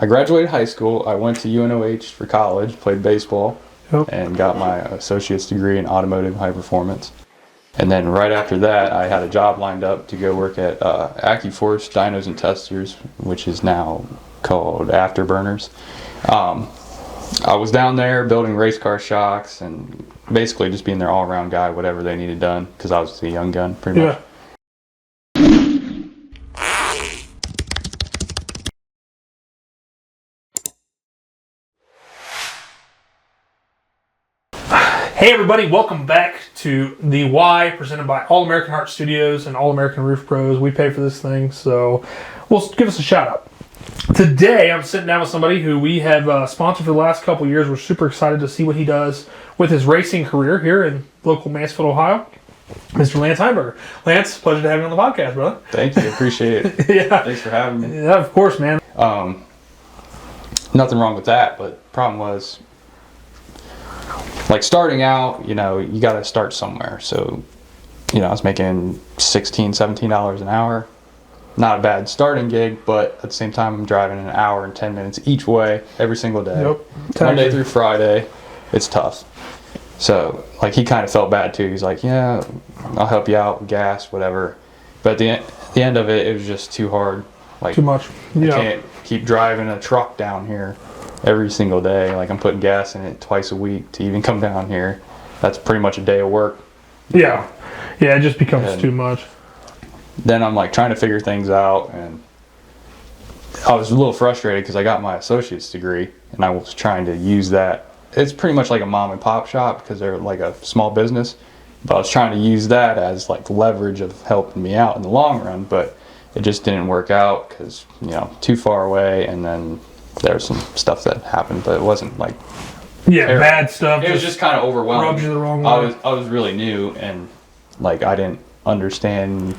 I graduated high school. I went to UNOH for college, played baseball, and got my associate's degree in automotive high performance. And then right after that, I had a job lined up to go work at AccuForce Dynos and Testers, which is now called Afterburners. I was down there building race car shocks and basically just being their all-around guy, whatever they needed done, because I was a young gun, pretty much. Hey everybody, welcome back to The Why, presented by All American Heart Studios and All American Roof Pros. We pay for this thing, so give us a shout out. Today, I'm sitting down with somebody who we have sponsored for the last couple years. We're super excited to see what he does with his racing career here in local Mansfield, Ohio. Mr. Lance Heinburger. Lance, pleasure to have you on the podcast, brother. Thank you, appreciate it. Yeah. Thanks for having me. Yeah, of course, man. Nothing wrong with that, but the problem was, like, starting out, you got to start somewhere. So, I was making $16, $17 an hour. Not a bad starting gig, but at the same time, I'm driving an hour and 10 minutes each way every single day. Yep. Monday through Friday. It's tough. So, like, he kind of felt bad too. He's like, yeah, I'll help you out with gas, whatever. But at the end of it, it was just too hard. Like, too much. Yeah. I can't keep driving a truck down here every single day. Like, I'm putting gas in it twice a week to even come down here. That's pretty much a day of work. Yeah. Yeah, it just becomes too much. Then I'm like trying to figure things out, and I was a little frustrated because I got my associate's degree and I was trying to use that. It's pretty much like a mom and pop shop because they're like a small business, but I was trying to use that as like leverage of helping me out in the long run, but it just didn't work out because, too far away, and then there's some stuff that happened, but it wasn't like bad stuff. It was just kind of overwhelming. Rubbed you the wrong way. I was really new, and like I didn't understand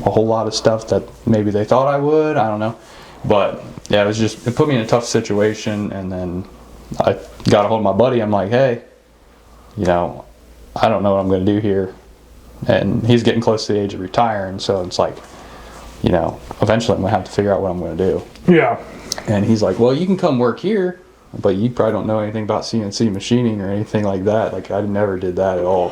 a whole lot of stuff that maybe they thought I would. I don't know, but yeah, it put me in a tough situation. And then I got a hold of my buddy. I'm like, hey, I don't know what I'm going to do here, and he's getting close to the age of retiring, so it's like, eventually I'm going to have to figure out what I'm going to do. Yeah. And he's like, well, you can come work here, but you probably don't know anything about CNC machining or anything like that. Like, I never did that at all.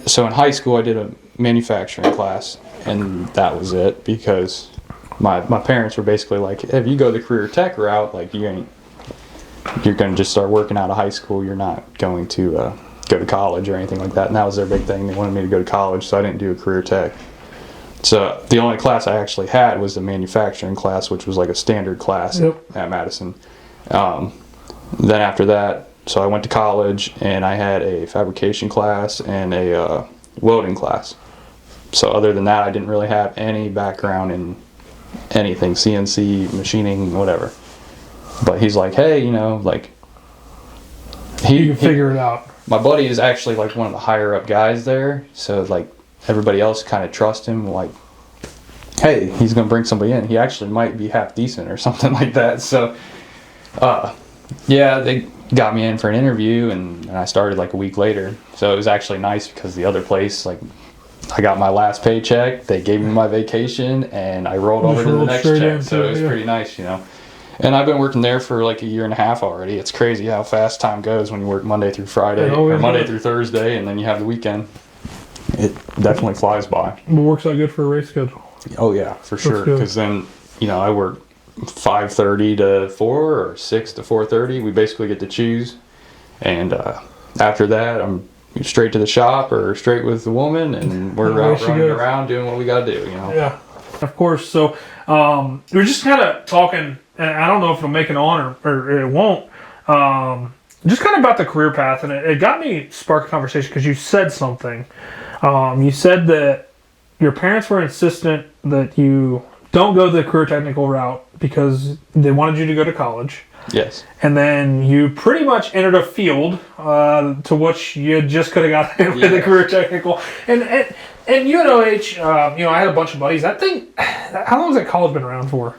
So in high school, I did a manufacturing class, and that was it, because my parents were basically like, if you go the career tech route, like, you're going to just start working out of high school. You're not going to go to college or anything like that. And that was their big thing. They wanted me to go to college, so I didn't do a career tech. So the only class I actually had was the manufacturing class, which was like a standard class at Madison. Then after that, so I went to college, and I had a fabrication class and a welding class. So other than that, I didn't really have any background in anything, CNC, machining, whatever. But he's like, hey, you can figure it out. My buddy is actually like one of the higher up guys there, so like everybody else kind of trusts him, like, hey, he's going to bring somebody in. He actually might be half decent or something like that. So, they got me in for an interview, and I started like a week later. So it was actually nice because the other place, like, I got my last paycheck, they gave me my vacation, and I rolled over to the next check. So it was pretty nice, And I've been working there for like a year and a half already. It's crazy how fast time goes when you work Monday through Friday, or Monday through Thursday, and then you have the weekend. It definitely flies by. It works out good for a race schedule. Oh yeah, for sure. Because then, I work 5:30 to 4 or 6 to 4:30. We basically get to choose, and after that, I'm straight to the shop or straight with the woman, and we're out running around doing what we got to do. Yeah, of course. So we're just kind of talking, and I don't know if it'll make it on or it won't. Just kind of about the career path, and it got me spark a conversation because you said something. You said that your parents were insistent that you don't go the career technical route because they wanted you to go to college. Yes. And then you pretty much entered a field to which you just could have got with the career technical. And UNOH, I had a bunch of buddies. That thing, how long has that college been around for?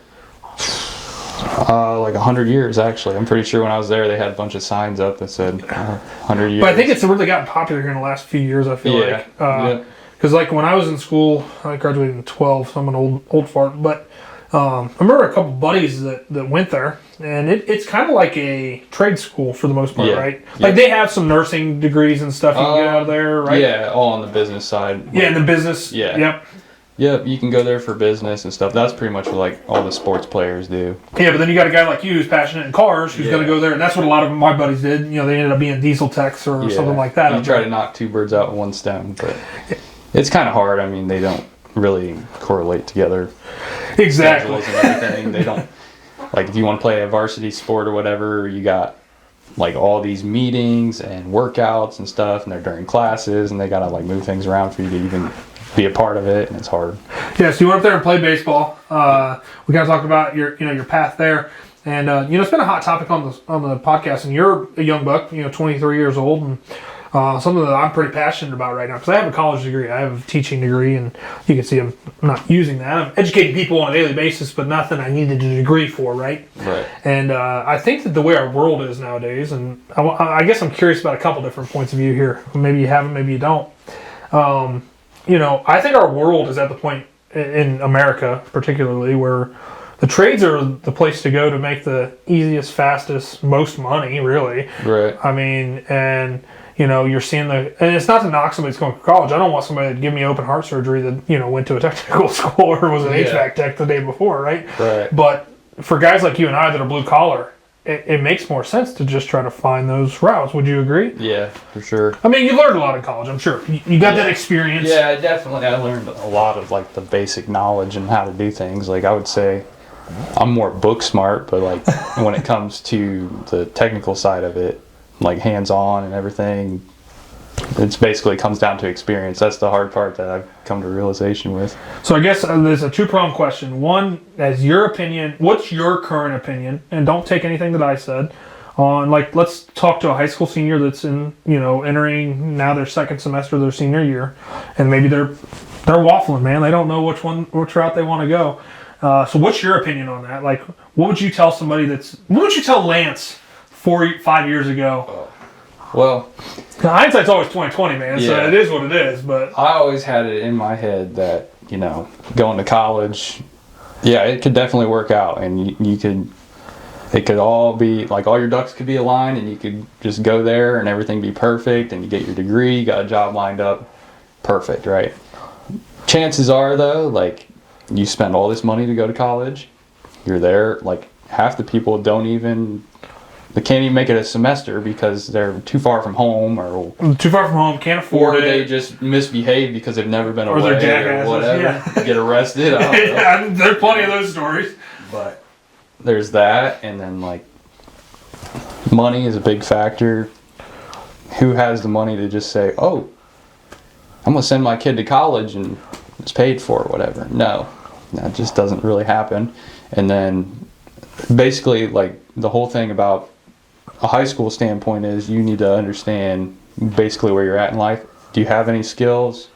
Like 100 years, actually. I'm pretty sure when I was there, they had a bunch of signs up that said 100 years. But I think it's really gotten popular here in the last few years, I feel like. Because like when I was in school, I graduated in 12, so I'm an old fart. But I remember a couple buddies that went there, and it's kind of like a trade school for the most part, right? Like they have some nursing degrees and stuff you can get out of there, right? Yeah, all on the business side. Yeah, in the business. Yeah. Yep. Yep, you can go there for business and stuff. That's pretty much what like all the sports players do. Yeah, but then you got a guy like you who's passionate in cars who's going to go there, and that's what a lot of my buddies did. You know, they ended up being diesel techs or something like that. You try to knock two birds out with one stone, but it's kind of hard. I mean, they don't really correlate together. Exactly. And everything. They don't, like if you want to play a varsity sport or whatever, you got like all these meetings and workouts and stuff, and they're during classes, and they got to like move things around for you to even be a part of it, and it's hard. Yeah, so you went up there and played baseball. We kind of talked about your path there, and it's been a hot topic on the podcast. And you're a young buck, 23 years old, and something that I'm pretty passionate about right now because I have a college degree, I have a teaching degree, and you can see I'm not using that. I'm educating people on a daily basis, but nothing I needed a degree for, right? Right. And I think that the way our world is nowadays, and I guess I'm curious about a couple different points of view here. Maybe you have them, maybe you don't. I think our world is at the point in America, particularly, where the trades are the place to go to make the easiest, fastest, most money, really. Right. I mean, and you're seeing and it's not to knock somebody that's going to college. I don't want somebody to give me open heart surgery that went to a technical school or was an HVAC tech the day before, right? Right. But for guys like you and I that are blue collar, it makes more sense to just try to find those routes. Would you agree? Yeah, for sure. I mean, you learned a lot in college, I'm sure. You got that experience. Yeah, definitely. I learned a lot of like the basic knowledge and how to do things. Like I would say I'm more book smart, but like when it comes to the technical side of it, like hands-on and everything, it's basically comes down to experience. That's the hard part that I've come to realization with. So I guess there's a two-pronged question. One, as your opinion, what's your current opinion? And don't take anything that I said on, like, let's talk to a high school senior that's entering now their second semester of their senior year, and maybe they're waffling, man. They don't know which route they want to go. So what's your opinion on that? Like, what would you tell somebody what would you tell Lance 5 years ago? Well, hindsight's always 20/20, man. So it is what it is. But I always had it in my head that going to college, it could definitely work out, and it could all be like all your ducks could be aligned, and you could just go there and everything be perfect, and you get your degree, you got a job lined up, perfect, right? Chances are though, like you spend all this money to go to college, you're there, like half the people they can't even make it a semester because they're too far from home can't afford it. Or they just misbehave because they've never been away or whatever. Get arrested. I don't know. There are plenty of those stories. But there's that, and then like money is a big factor. Who has the money to just say, "Oh, I'm gonna send my kid to college and it's paid for," or whatever? No, that just doesn't really happen. And then basically, like the whole thing about a high school standpoint is you need to understand basically where you're at in life. Do you have any skills?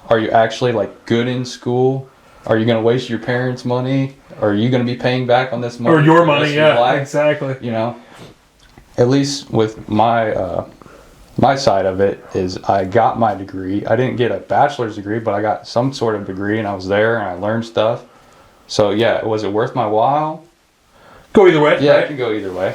Are you actually like good in school? Are you going to waste your parents' money? Are you going to be paying back on this money? Or your money, exactly. At least with my my side of it is I got my degree. I didn't get a bachelor's degree, but I got some sort of degree, and I was there and I learned stuff. So was it worth my while? Go either way. Yeah, right? It can go either way.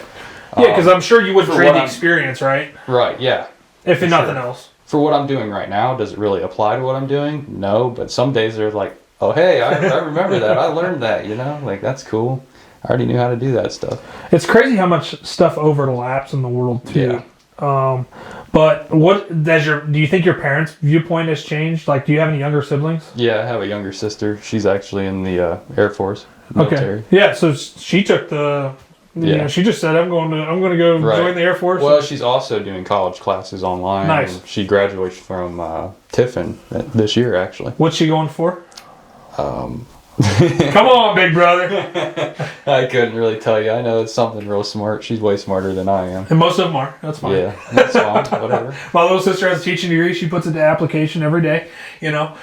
Yeah, because I'm sure you would trade the experience, right? Right, yeah. If nothing else. For what I'm doing right now, does it really apply to what I'm doing? No, but some days they're like, oh, hey, I remember that. I learned that, like, that's cool. I already knew how to do that stuff. It's crazy how much stuff overlaps in the world, too. Yeah. But do you think your parents' viewpoint has changed? Like, do you have any younger siblings? Yeah, I have a younger sister. She's actually in the Air Force. Military. Okay. Yeah, so she took she just said, I'm going to go join the Air Force. Well, she's also doing college classes online. Nice. And she graduates from Tiffin this year, actually. What's she going for? Come on, big brother. I couldn't really tell you. I know it's something real smart. She's way smarter than I am. And most of them are. That's fine. Yeah, that's fine. Whatever. My little sister has a teaching degree. She puts it to application every day,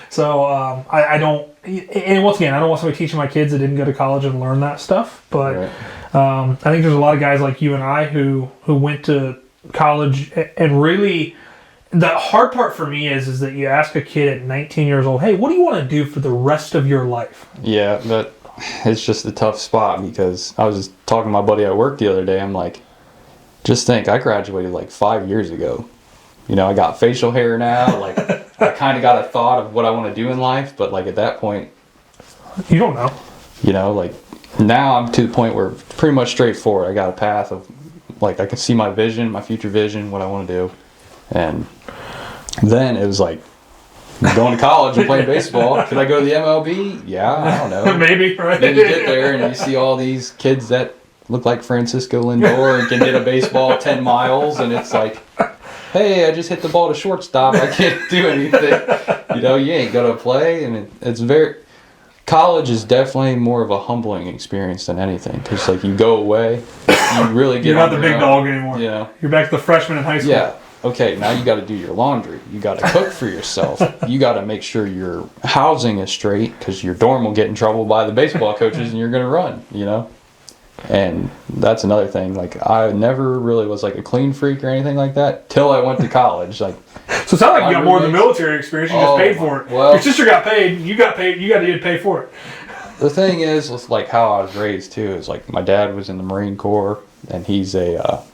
So I don't... And once again, I don't want somebody teaching my kids that didn't go to college and learn that stuff. But I think there's a lot of guys like you and I who went to college and really... The hard part for me is that you ask a kid at 19 years old, hey, what do you want to do for the rest of your life? Yeah, but it's just a tough spot because I was just talking to my buddy at work the other day. I'm like, just think, I graduated like 5 years ago. You know, I got facial hair now. Like, I kind of got a thought of what I want to do in life, but like at that point, you don't know. You know, like now I'm to the point where it's pretty much straightforward. I got a path of like I can see my vision, my future vision, what I want to do, and then it was like going to college and playing baseball. Could I go to the MLB? Yeah, I don't know. Maybe, right? Then you get there and you see all these kids that look like Francisco Lindor and can hit a baseball 10 miles, and it's like, hey, I just hit the ball to shortstop. I can't do anything. You know, you ain't gonna play, and it's very. College is definitely more of a humbling experience than anything, because like you go away, you really get. You're not the big dog anymore. You know, you're back to the freshman in high school. Yeah. Okay, now you got to do your laundry. You got to cook for yourself. You got to make sure your housing is straight, because your dorm will get in trouble by the baseball coaches, and you're gonna run. You know. And that's another thing. Like, I never really was like a clean freak or anything like that till I went to college. Like, so it sounds like you got more of the military experience. You just paid for it. Well, your sister got paid. You got paid. You got to pay for it. The thing is, with like how I was raised too, is like my dad was in the Marine Corps, and he's a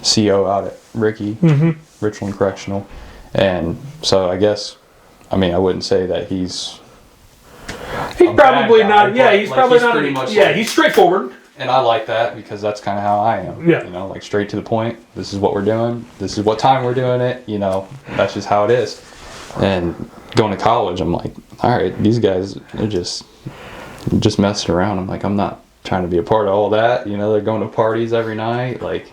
CO out at Richland Correctional, and so I guess, I mean, I wouldn't say that he's probably not. Yeah, he's like, probably he's not. Pretty much yeah, like, he's straightforward. And I like that because that's kind of how I am. Yeah. You know, like straight to the point. This is what we're doing. This is what time we're doing it. You know, that's just how it is. And going to college, I'm like, all right, these guys, they're just messing around. I'm like, I'm not trying to be a part of all that. You know, they're going to parties every night. Like,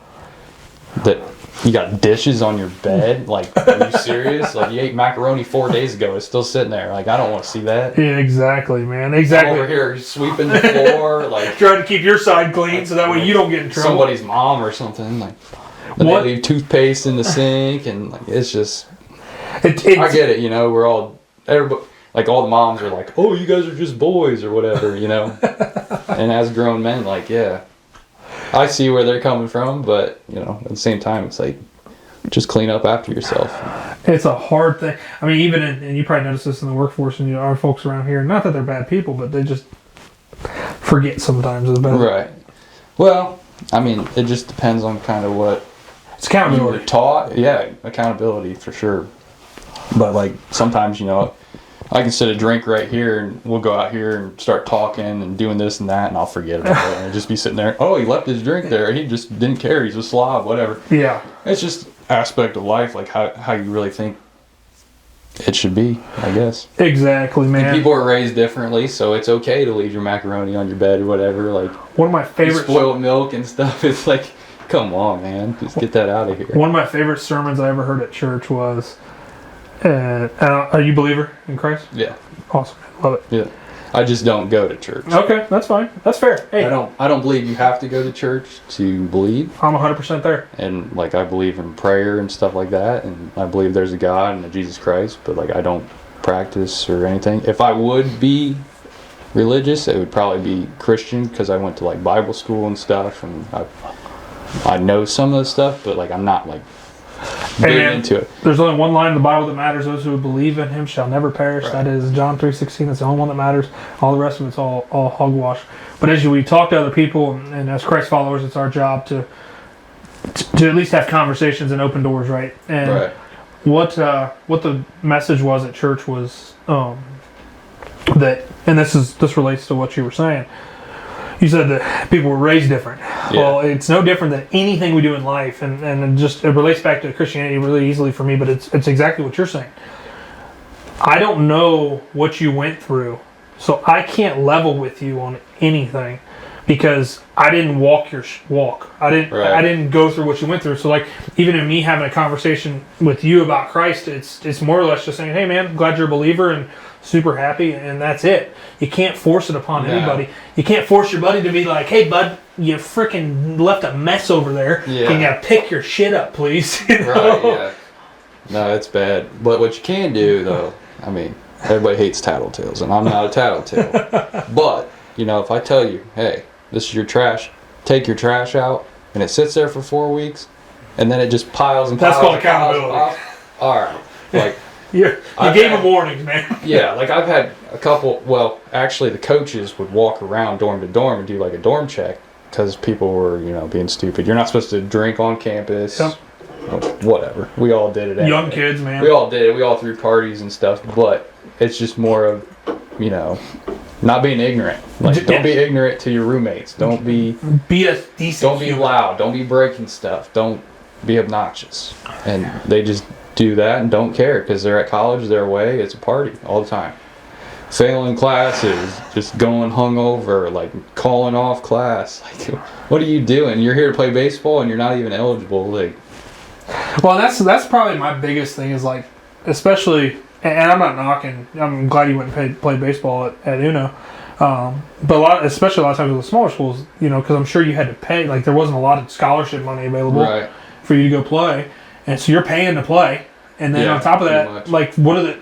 that. You got dishes on your bed. Like, are you serious? Like, you ate macaroni 4 days ago. It's still sitting there. Like, I don't want to see that. Yeah, exactly, man. Exactly. I'm over here sweeping the floor. Like, trying to keep your side clean so that way you don't get in trouble. Somebody's mom or something. Like, they leave toothpaste in the sink, and like, it's just. I get it. You know, we're all everybody. Like, all the moms are like, "Oh, you guys are just boys" or whatever. You know. And as grown men, like, yeah. I see where they're coming from, but, you know, at the same time, it's like, just clean up after yourself. It's a hard thing. I mean, even and you probably notice this in the workforce, and our folks around here, not that they're bad people, but they just forget sometimes about it. Right. Well, I mean, it just depends on kind of what it's accountability. You were taught. Yeah, accountability for sure. But, like, sometimes, you know, I can sit a drink right here, and we'll go out here and start talking and doing this and that, and I'll forget about it. And I'll just be sitting there, oh, he left his drink there. He just didn't care. He's a slob, whatever. Yeah. It's just aspect of life, like how you really think it should be, I guess. Exactly, man. And people are raised differently, so it's okay to leave your macaroni on your bed or whatever. Like, one of my favorite spoiled milk and stuff. It's like, come on, man, just get that out of here. One of my favorite sermons I ever heard at church was, are you a believer in Christ? Yeah. Awesome. Love it. Yeah. I just don't go to church. Okay, that's fine. That's fair. Hey, I don't believe you have to go to church to believe. I'm 100% there. And like, I believe in prayer and stuff like that, and I believe there's a God and a Jesus Christ, but like, I don't practice or anything. If I would be religious, it would probably be Christian, because I went to like Bible school and stuff, and I know some of the stuff, but like, I'm not like big into it. There's only one line in the Bible that matters: those who believe in him shall never perish. Right. That is John 3:16. That's the only one that matters. All the rest of it's all hogwash. But as we talk to other people, and as Christ followers, it's our job to at least have conversations and open doors, right? And right. What the message was at church was that, and this relates to what you were saying. You said that people were raised different. Yeah. Well, it's no different than anything we do in life, and it relates back to Christianity really easily for me, but it's exactly what you're saying. I don't know what you went through, so I can't level with you on anything, because I didn't walk your walk. I didn't go through what you went through. So like, even in me having a conversation with you about Christ, it's more or less just saying, hey man, glad you're a believer and super happy, and that's it. You can't force it upon anybody. You can't force your buddy to be like, hey bud, you freaking left a mess over there. Yeah. Can you pick your shit up, please? You know? Right, yeah. No, it's bad. But what you can do, though, I mean, everybody hates tattletales, and I'm not a tattletale. But, you know, if I tell you, hey, this is your trash, take your trash out, and it sits there for 4 weeks, and then it just piles and piles. That's called accountability. All right. Like, You gave them warnings, man. Yeah, like I've had a couple. Well, actually, the coaches would walk around dorm to dorm and do like a dorm check because people were, being stupid. You're not supposed to drink on campus. Yep. Whatever. We all did it. Anyway. Young kids, man. We all did it. We all threw parties and stuff. But it's just more of, not being ignorant. Like, don't be ignorant to your roommates. Don't be a decent. Don't be loud. Don't be breaking stuff. Don't be obnoxious. And they just do that and don't care because they're at college. They're away. It's a party all the time. Failing classes, just going hungover, like calling off class. Like, what are you doing? You're here to play baseball and you're not even eligible. Like, well, that's probably my biggest thing is like, especially, and I'm not knocking. I'm glad you went and played baseball at Uno, but especially a lot of times with the smaller schools, because I'm sure you had to pay. Like there wasn't a lot of scholarship money available for you to go play, and so you're paying to play. And then on top of that, like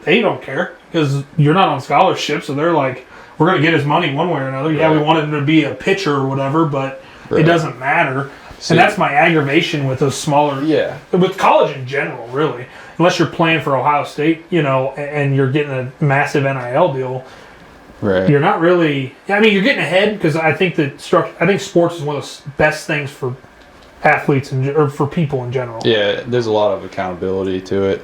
they don't care because you're not on scholarship, so they're like, we're gonna get his money one way or another. Yeah, we wanted him to be a pitcher or whatever, but it doesn't matter. And that's my aggravation with those smaller, with college in general, really. Unless you're playing for Ohio State, and you're getting a massive NIL deal, you're not really. I mean, you're getting ahead because I think sports is one of the best things for athletes or for people in general. Yeah, there's a lot of accountability to it.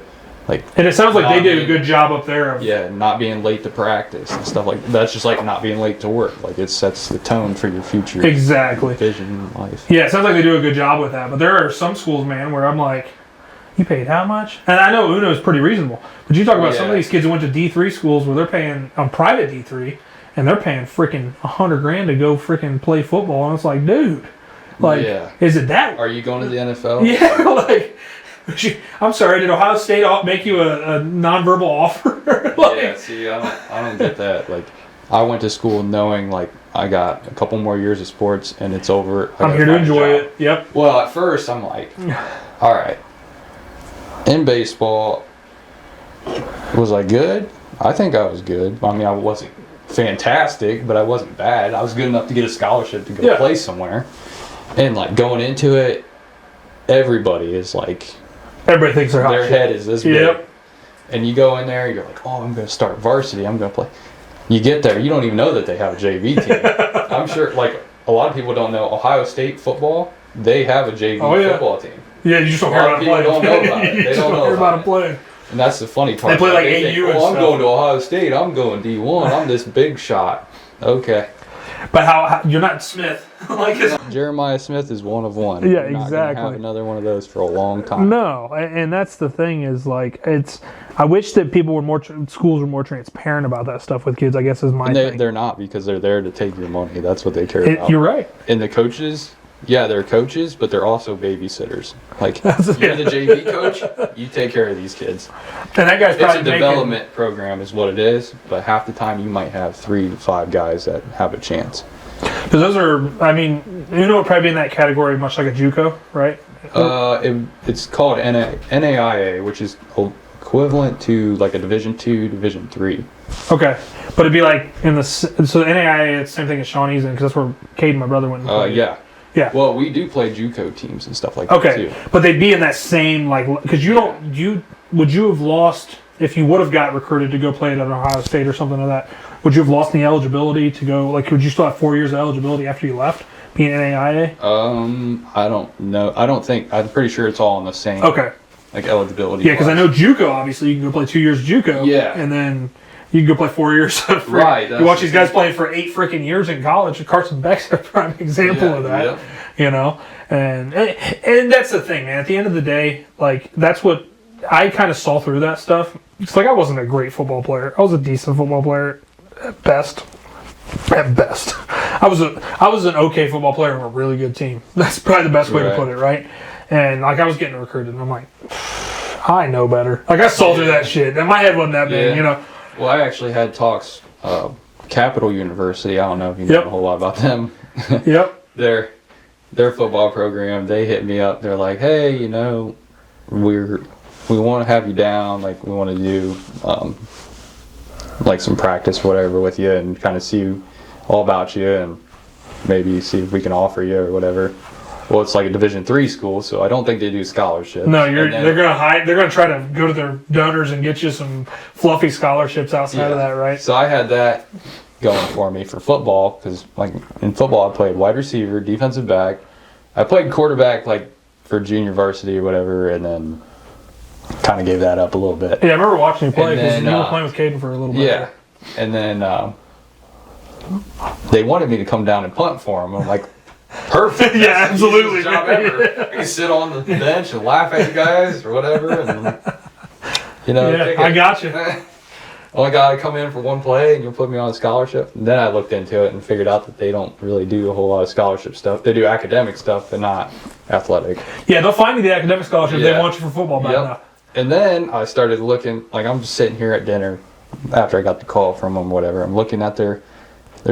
And it sounds like they did a good job up there of not being late to practice and stuff like that. That's just like not being late to work. Like it sets the tone for your future vision in life. Yeah, it sounds like they do a good job with that. But there are some schools, man, where I'm like, you paid how much? And I know Uno is pretty reasonable. But you talk about some of these kids who went to D3 schools where they're paying on private D3 and they're paying freaking $100,000 to go freaking play football. And it's like, dude, is it that? Are you going to the NFL? Yeah, I'm sorry, did Ohio State make you a nonverbal offer? See, I don't get that. Like, I went to school knowing, like, I got a couple more years of sports and it's over. I'm here to enjoy it. Yep. Well, at first, I'm like, all right. In baseball, was I good? I think I was good. I mean, I wasn't fantastic, but I wasn't bad. I was good enough to get a scholarship to go play somewhere. And, like, going into it, everybody is like... Everybody thinks their head is this big. And you go in there, you're like, I'm going to start varsity. I'm going to play. You get there, you don't even know that they have a JV team. I'm sure, like, a lot of people don't know Ohio State football, they have a JV football team. Yeah, you just don't hear about it playing. Don't know about it. They don't know hear about it playing. And that's the funny part. They play like AU and stuff. I'm going to Ohio State. I'm going D1. I'm this big shot. Okay. But how you're not Smith? Jeremiah Smith is one of one. Yeah, You're not exactly. gonna have another one of those for a long time. No, and that's the thing is like I wish that people were schools were more transparent about that stuff with kids. I guess is my thing. They're not because they're there to take your money. That's what they care about. You're right. And the coaches, they're coaches, but they're also babysitters. Like you're the JV coach, you take care of these kids. And that guy's probably it's a development program, is what it is. But half the time, you might have 3 to 5 guys that have a chance. Because those are, I mean, Uno would probably be in that category, much like a JUCO, right? It's called NAIA, which is equivalent to like a Division II, Division III. Okay, but it'd be like in the NAIA, it's the same thing as Shawnee's in, because that's where Cade and my brother went. Yeah. Well, we do play JUCO teams and stuff like that too. Okay, but they'd be in that same because would you have lost if you would have got recruited to go play at Ohio State or something like that? Would you have lost the eligibility to go? Like, would you still have 4 years of eligibility after you left, being NAIA? I don't know. I'm pretty sure it's all on the same. Okay. Like eligibility. Yeah, because I know JUCO. Obviously, you can go play 2 years of JUCO. Yeah. And then you can go play 4 years of free. Right. You watch these guys playing for 8 freaking years in college. Carson Beck's a prime example of that. Yeah. And that's the thing, man. At the end of the day, like that's what I kind of saw through that stuff. It's like I wasn't a great football player. I was a decent football player. At best. I was an okay football player on a really good team. That's probably the best way to put it, right? And like I was getting recruited and I'm like, I know better. Like I saw through that shit. And my head wasn't that big, Well, I actually had talks, Capital University, I don't know if you know a whole lot about them. Yep. Their football program, they hit me up. They're like, hey, we want to have you down. Like we want to do like some practice or whatever with you and kind of see all about you and maybe see if we can offer you or whatever. Well, it's like a Division III school, so I don't think they do scholarships. No, they're gonna hide. They're gonna try to go to their donors and get you some fluffy scholarships outside of that, right? So I had that going for me for football because, like, in football, I played wide receiver, defensive back. I played quarterback, like, for junior varsity or whatever, and then kind of gave that up a little bit. Yeah, I remember watching you play because then, you were playing with Caden for a little bit. Yeah, and then they wanted me to come down and punt for them. I'm like, perfect. Yeah, That's the absolutely. easiest job ever. I can sit on the bench and laugh at you guys or whatever, and you know. Yeah, I got you. Only got to come in for one play and you'll put me on a scholarship. And then I looked into it and figured out that they don't really do a whole lot of scholarship stuff. They do academic stuff, but not athletic. Yeah, they'll find me the academic scholarship. Yeah. They want you for football bad enough. And then I started looking, like I'm just sitting here at dinner after I got the call from them, whatever. I'm looking at their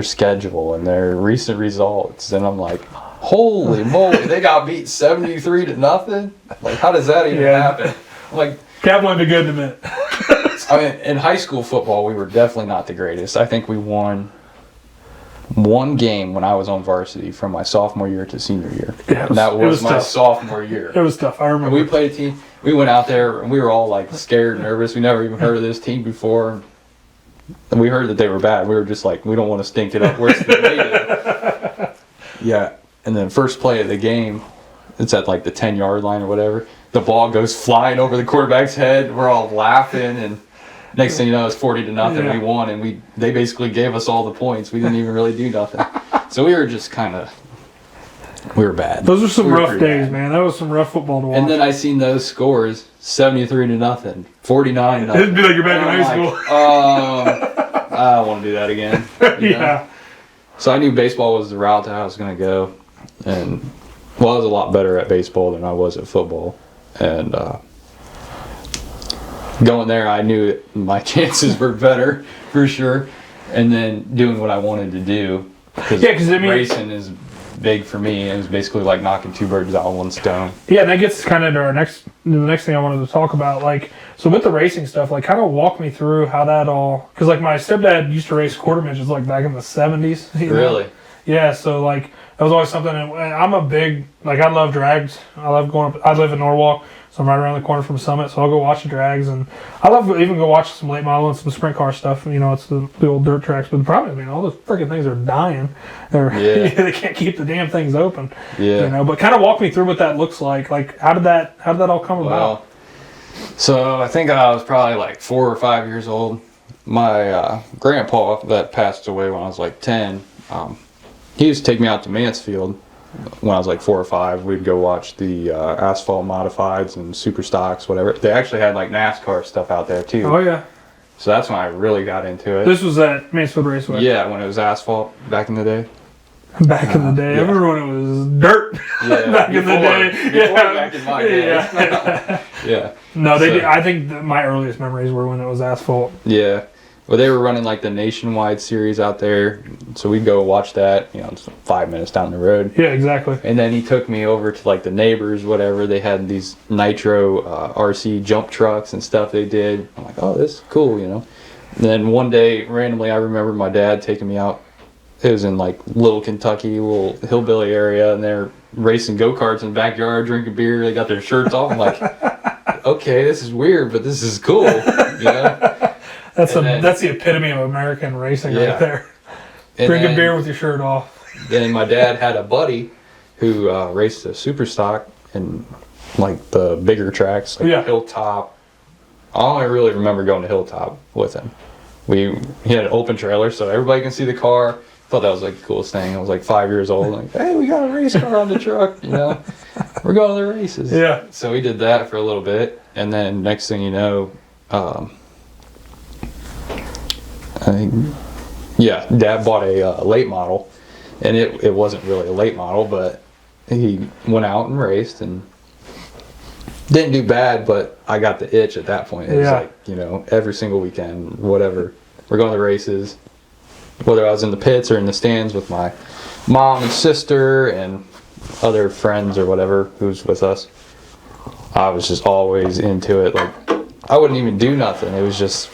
schedule and their recent results, and I'm like, holy moly, they got beat 73-0. Like, how does that even happen? Like, Kaplan did good in a minute. I mean, in high school football, we were definitely not the greatest. I think we won one game when I was on varsity from my sophomore year to senior year. Yeah, and that was my tough. sophomore year. It was tough. I remember. And we played a team. We went out there and we were all like scared, nervous. We never even heard of this team before. And we heard that they were bad. We were just like, we don't want to stink it up worse than they did. Yeah. And then first play of the game, it's at like the 10-yard line or whatever. The ball goes flying over the quarterback's head. We're all laughing, and next thing you know, it's 40-0. Yeah. We won, and they basically gave us all the points. We didn't even really do nothing. So we were just we were bad. Those were some rough days, bad. man. That was some rough football to watch. And then I seen those scores, 73-0, 49-0. It'd be like you're back in high school. I don't want to do that again. You know? Yeah. So I knew baseball was the route that I was going to go. And, well, I was a lot better at baseball than I was at football. And going there, I knew that my chances were better, for sure. And then doing what I wanted to do. Because racing is big for me. It was basically like knocking two birds out with one stone. Yeah, that gets kind of into the next thing I wanted to talk about. Like, so with the racing stuff, like, kind of walk me through how that all, because like my stepdad used to race quarter midgets like back in the 70s. Really? Know? Yeah, so like that was always something. And I'm a big, like, I love drags. I love going up. I live in Norwalk, so I'm right around the corner from Summit. So I'll go watch the drags, and I love even go watch some late model and some sprint car stuff. You know, it's the old dirt tracks. But the problem is, man, all those freaking things are dying. They can't keep the damn things open. Yeah. You know, but kind of walk me through what that looks like. Like, how did that all come about? So I think I was probably like 4 or 5 years old. My grandpa that passed away when I was like 10. He used to take me out to Mansfield when I was like 4 or 5. We'd go watch the asphalt modifieds and super stocks, whatever. They actually had like NASCAR stuff out there too. Oh yeah. So that's when I really got into it. This was at Mansfield Raceway. Yeah, when it was asphalt back in the day. Back in the day, I remember when it was dirt. Yeah, back in the day. Back in my day. Yeah. No, they did. I think my earliest memories were when it was asphalt. Yeah. Well, they were running like the nationwide series out there, so we'd go watch that. You know, it's 5 minutes down the road. Yeah, exactly. And then he took me over to like the neighbors, whatever. They had these nitro RC jump trucks and stuff they did. I'm like, oh, this is cool, you know. And then one day, randomly, I remember my dad taking me out. It was in like Little Kentucky, little hillbilly area, and they're racing go-karts in the backyard, drinking beer. They got their shirts off. I'm like, okay, this is weird, but this is cool, you know. That's the epitome of American racing right there. Drinking beer with your shirt off. Then my dad had a buddy who raced a super stock in like the bigger tracks, like Hilltop. I only really remember going to Hilltop with him. He had an open trailer, so everybody can see the car. Thought that was like the coolest thing. I was like 5 years old. Like, hey, we got a race car on the truck. You know, we're going to the races. Yeah. So we did that for a little bit, and then next thing you know, Dad bought a late model, and it wasn't really a late model, but he went out and raced and didn't do bad, but I got the itch at that point. It was like, you know, every single weekend, whatever, we're going to the races, whether I was in the pits or in the stands with my mom and sister and other friends or whatever who's with us. I was just always into it. Like, I wouldn't even do nothing. It was just,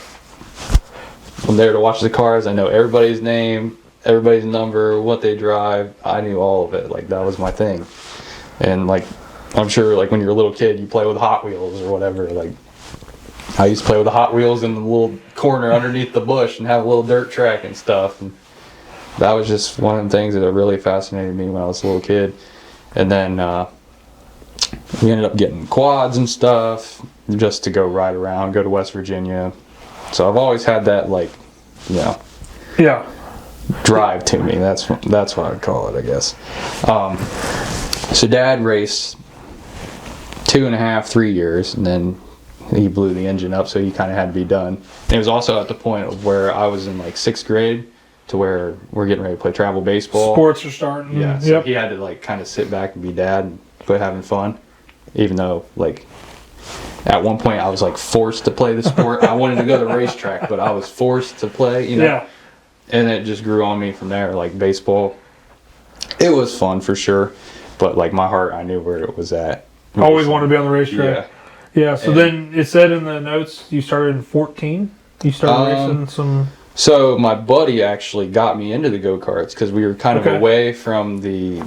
I'm there to watch the cars. I know everybody's name, everybody's number, what they drive. I knew all of it. Like, that was my thing. And like, I'm sure like when you're a little kid, you play with Hot Wheels or whatever. Like, I used to play with the Hot Wheels in the little corner underneath the bush and have a little dirt track and stuff. And that was just one of the things that really fascinated me when I was a little kid. And then we ended up getting quads and stuff just to go ride around, go to West Virginia. So I've always had that, like, you know, Yeah. drive to me. That's what I'd call it, I guess. So Dad raced 2.5, 3 years, and then he blew the engine up, so he kind of had to be done. And it was also at the point of where I was in like 6th grade, to where we're getting ready to play travel baseball. Sports are starting. Yeah, so he had to like kind of sit back and be dad and quit having fun, even though like at one point I was like forced to play the sport. I wanted to go to the racetrack, but I was forced to play, you know. Yeah. And it just grew on me from there. Like baseball, it was fun for sure, but like my heart, I knew where it was at. Always wanted to be on the racetrack. Yeah. So then it said in the notes you started in 14. You started racing some. So my buddy actually got me into the go-karts because we were kind of away from the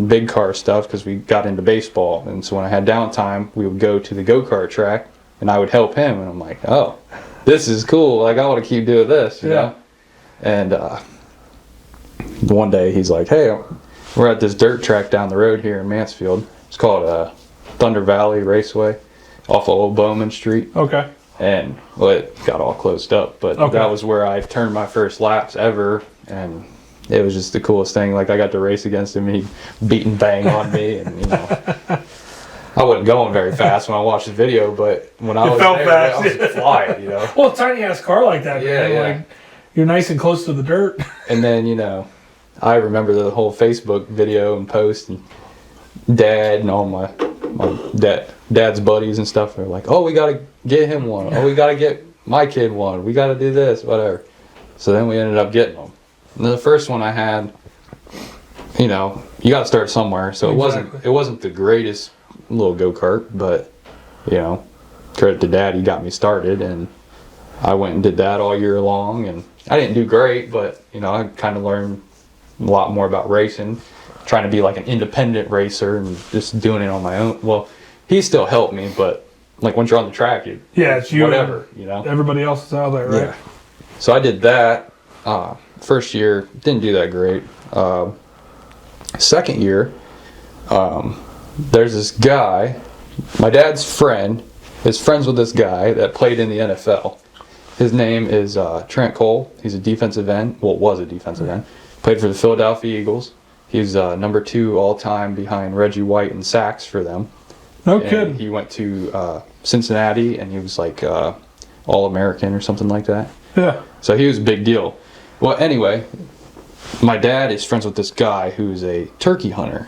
big car stuff because we got into baseball. And so when I had downtime, we would go to the go-kart track and I would help him. And I'm like, oh, this is cool. Like, I want to keep doing this, you know? And one day he's like, hey, we're at this dirt track down the road here in Mansfield. It's called Thunder Valley Raceway off of Old Bowman Street. Okay. And well, it got all closed up, but that was where I turned my first laps ever, and it was just the coolest thing. Like, I got to race against him, he beat and bang on me, and you know, I wasn't going very fast when I watched the video, but when I was there, I was flying, you know. Well, a tiny ass car like that, man. Yeah. Like, you're nice and close to the dirt. And then, you know, I remember the whole Facebook video and post, and Dad and all my dad's buddies and stuff. They're like, oh, we gotta get him one. Oh, we gotta get my kid one. We gotta do this, whatever. So then we ended up getting them. And the first one I had, you know, you gotta start somewhere. So it wasn't the greatest little go-kart, but you know, credit to Dad, he got me started, and I went and did that all year long. And I didn't do great, but you know, I kind of learned a lot more about racing, trying to be like an independent racer and just doing it on my own. Well, he still helped me, but like once you're on the track, it's you, whatever, you know. Everybody else is out there, right? Yeah. So I did that. First year, didn't do that great. Second year, there's this guy, my dad's friend, is friends with this guy that played in the NFL. His name is Trent Cole. He's a defensive end. Well, was a defensive end. Played for the Philadelphia Eagles. He's number 2 all-time behind Reggie White in sacks for them. No kidding. He went to Cincinnati, and he was like All-American or something like that. Yeah. So he was a big deal. Well, anyway, my dad is friends with this guy who's a turkey hunter,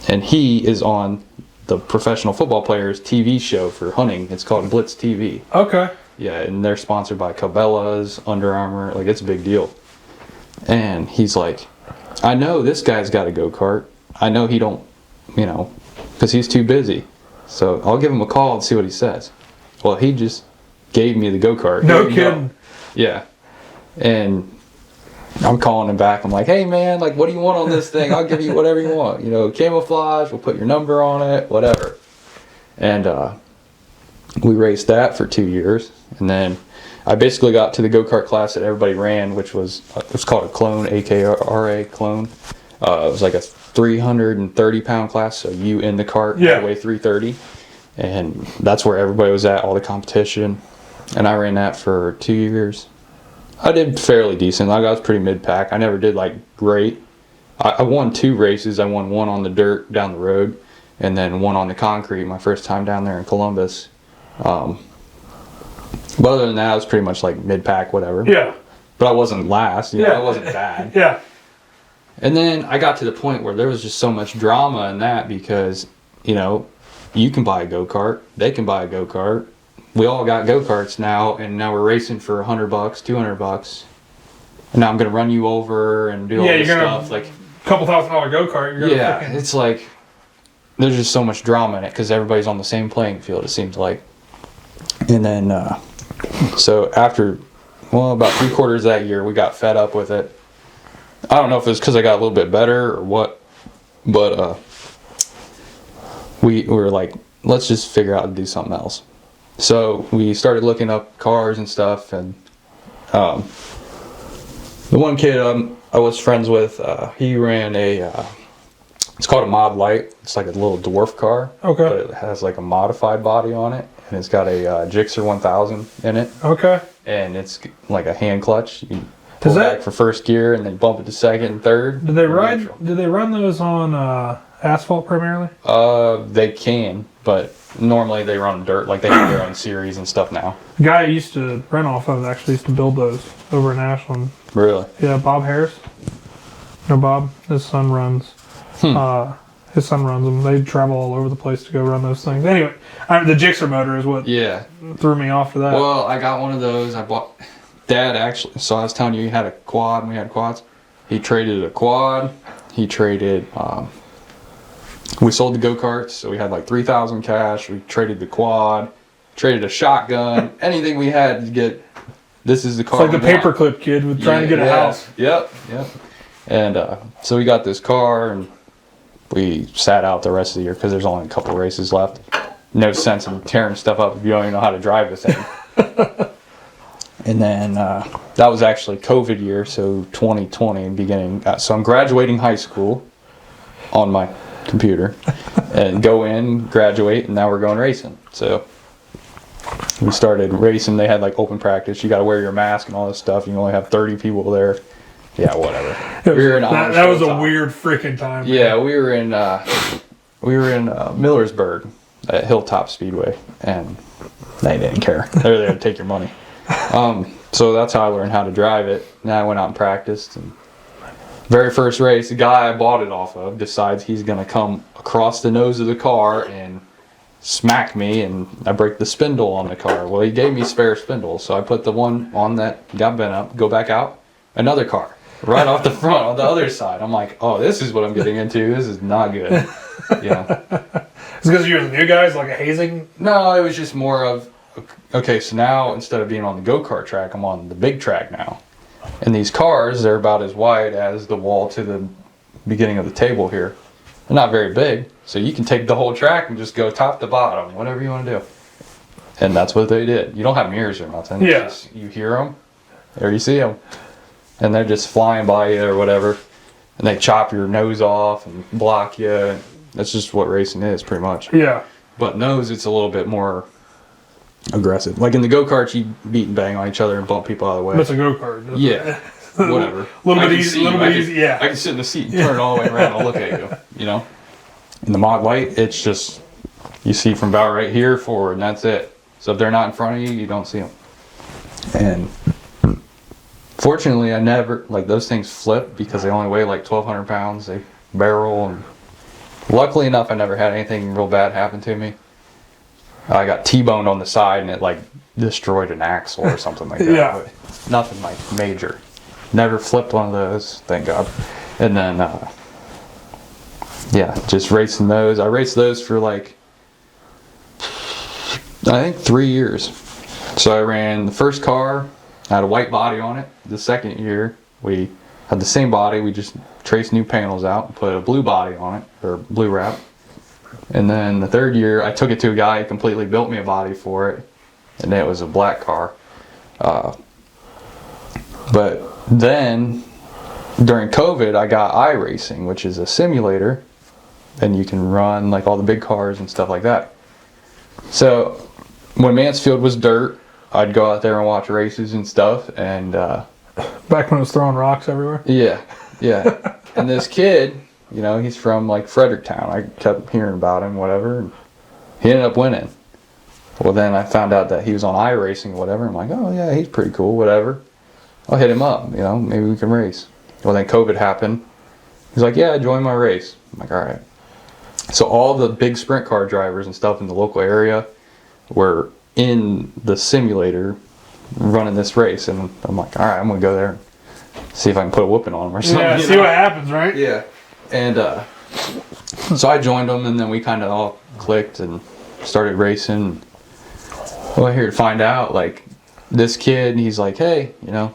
and he is on the professional football players' TV show for hunting. It's called Blitz TV. Okay. Yeah, and they're sponsored by Cabela's, Under Armour. Like, it's a big deal. And he's like, I know this guy's got a go-kart. I know he don't, you know, because he's too busy. So I'll give him a call and see what he says. Well, he just gave me the go-kart. No kidding. Yeah. And I'm calling him back. I'm like, hey, man, like, what do you want on this thing? I'll give you whatever you want. You know, camouflage, we'll put your number on it, whatever. And we raced that for 2 years. And then I basically got to the go-kart class that everybody ran, which was, it was called a clone, AKRA clone. It was like a 330-pound class, so you in the cart, all the way 330. And that's where everybody was at, all the competition. And I ran that for 2 years. I did fairly decent. I was pretty mid-pack. I never did, like, great. I won 2 races. I won one on the dirt down the road, and then one on the concrete my first time down there in Columbus. But other than that, I was pretty much like mid-pack, whatever. Yeah. But I wasn't last. You know, I wasn't bad. Yeah. And then I got to the point where there was just so much drama in that because, you know, you can buy a go-kart. They can buy a go-kart. We all got go-karts now, and now we're racing for $100, $200. And now I'm going to run you over and do all this stuff. Like, $2,000 go-kart. You're yeah, it's like, there's just so much drama in it because everybody's on the same playing field, it seems like. And then, so after, well, about 3/4 of that year, we got fed up with it. I don't know if it was because I got a little bit better or what, but we were like, let's just figure out how to do something else. So we started looking up cars and stuff, and the one kid I was friends with, he ran it's called a Mod Light. It's like a little dwarf car. Okay. But it has like a modified body on it, and it's got a Gixxer 1000 in it. Okay. And it's like a hand clutch. You pull back for first gear, and then bump it to second and third. Did they run those on asphalt primarily? They can, but normally they run dirt. Like they have their own series and stuff now. The guy I used to rent off of actually used to build those over in Ashland. Really? Yeah, Bob Harris. You know Bob? His son runs. His son runs them. They travel all over the place to go run those things. Anyway, the Gixxer motor is what threw me off for that. Well, I got one of those. I bought. Dad actually. So I was telling you, he had a quad, and we had quads. He traded a quad. He traded. We sold the go-karts, so we had like 3,000 cash. We traded the quad, traded a shotgun, anything we had to get. This is the car. It's like the paperclip kid with trying to get a house. Yep. And so we got this car, and we sat out the rest of the year because there's only a couple races left. No sense in tearing stuff up if you don't even know how to drive this thing. And then that was actually COVID year, so 2020 beginning. So I'm graduating high school on my computer and go in, graduate, and now we're going racing. So we started racing. They had like open practice. You got to wear your mask and all this stuff. You only have 30 people there. Yeah, whatever. We were in that was a weird freaking time. Yeah, we were in Millersburg at Hilltop Speedway, and they didn't care. They were there to take your money. So that's how I learned how to drive it. Then I went out and practiced. And very first race, the guy I bought it off of decides he's going to come across the nose of the car and smack me, and I break the spindle on the car. Well, he gave me spare spindles, so I put the one on that got bent up, go back out, another car. Right off the front on the other side. I'm like, oh, this is what I'm getting into. This is not good. It's because you're the new guys, like a hazing? No, it was just more of, okay, so now instead of being on the go-kart track, I'm on the big track now. And these cars, they're about as wide as the wall to the beginning of the table here. They're not very big, so you can take the whole track and just go top to bottom, whatever you want to do. And that's what they did. You don't have mirrors or nothing. Yeah. You hear them, or you see them. And they're just flying by you or whatever, and they chop your nose off and block you. That's just what racing is, pretty much. Yeah. But nose, it's a little bit more aggressive. Like in the go-karts, you beat and bang on each other and bump people out of the way. That's a go-kart. Yeah. Whatever. A little bit easy, yeah. I can sit in the seat and turn it all the way around and look at you, you know? In the Mod Light, it's just, you see from about right here forward, and that's it. So if they're not in front of you, you don't see them. And fortunately, I never, like, those things flip because they only weigh like 1,200 pounds. They barrel, and luckily enough, I never had anything real bad happen to me. I got T-boned on the side, and it like destroyed an axle or something like that. Yeah. But nothing like major. Never flipped one of those, thank God. And then, yeah, just racing those. I raced those for like, I think 3 years. So I ran the first car. I had a white body on it. The second year, we had the same body. We just traced new panels out and put a blue body on it, or blue wrap. And then the third year, I took it to a guy who completely built me a body for it, and it was a black car. But then, during COVID, I got iRacing, which is a simulator, and you can run like all the big cars and stuff like that. So when Mansfield was dirt, I'd go out there and watch races and stuff, and back when it was throwing rocks everywhere. Yeah. And this kid, you know, he's from like Fredericktown. I kept hearing about him, whatever. And he ended up winning. Well, then I found out that he was on iRacing or whatever. I'm like, oh yeah, he's pretty cool, whatever. I'll hit him up, you know, maybe we can race. Well, then COVID happened. He's like, yeah, join my race. I'm like, all right. So all the big sprint car drivers and stuff in the local area were in the simulator running this race, and I'm like, all right, I'm gonna go there and see if I can put a whooping on them or something. Yeah, see what happens, right? Yeah. And so I joined them, and then we kind of all clicked and started racing. Well, here to find out, like, this kid, he's like, hey, you know,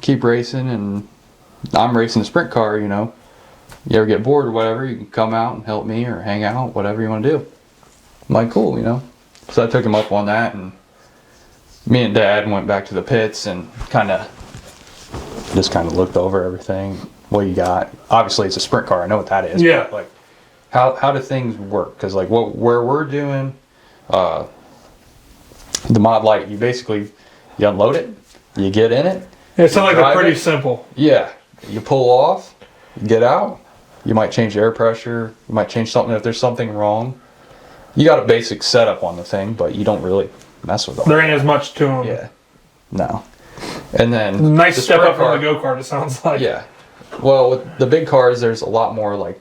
keep racing, and I'm racing a sprint car, you know. You ever get bored or whatever, you can come out and help me or hang out, whatever you want to do. I'm like, cool, you know. So I took him up on that, and me and Dad went back to the pits and kind of looked over everything. What you got? Obviously, it's a sprint car. I know what that is. Yeah. But, like, how do things work? Because like where we're doing, the Mod Light, you unload it, you get in it. It sounds like they're pretty it. simple. Yeah. You pull off, you get out. You might change air pressure. You might change something if there's something wrong. You got a basic setup on the thing, but you don't really mess with it. There ain't as much to them. Yeah. No. And then nice step up from the go-kart, it sounds like. Yeah. Well, with the big cars, there's a lot more like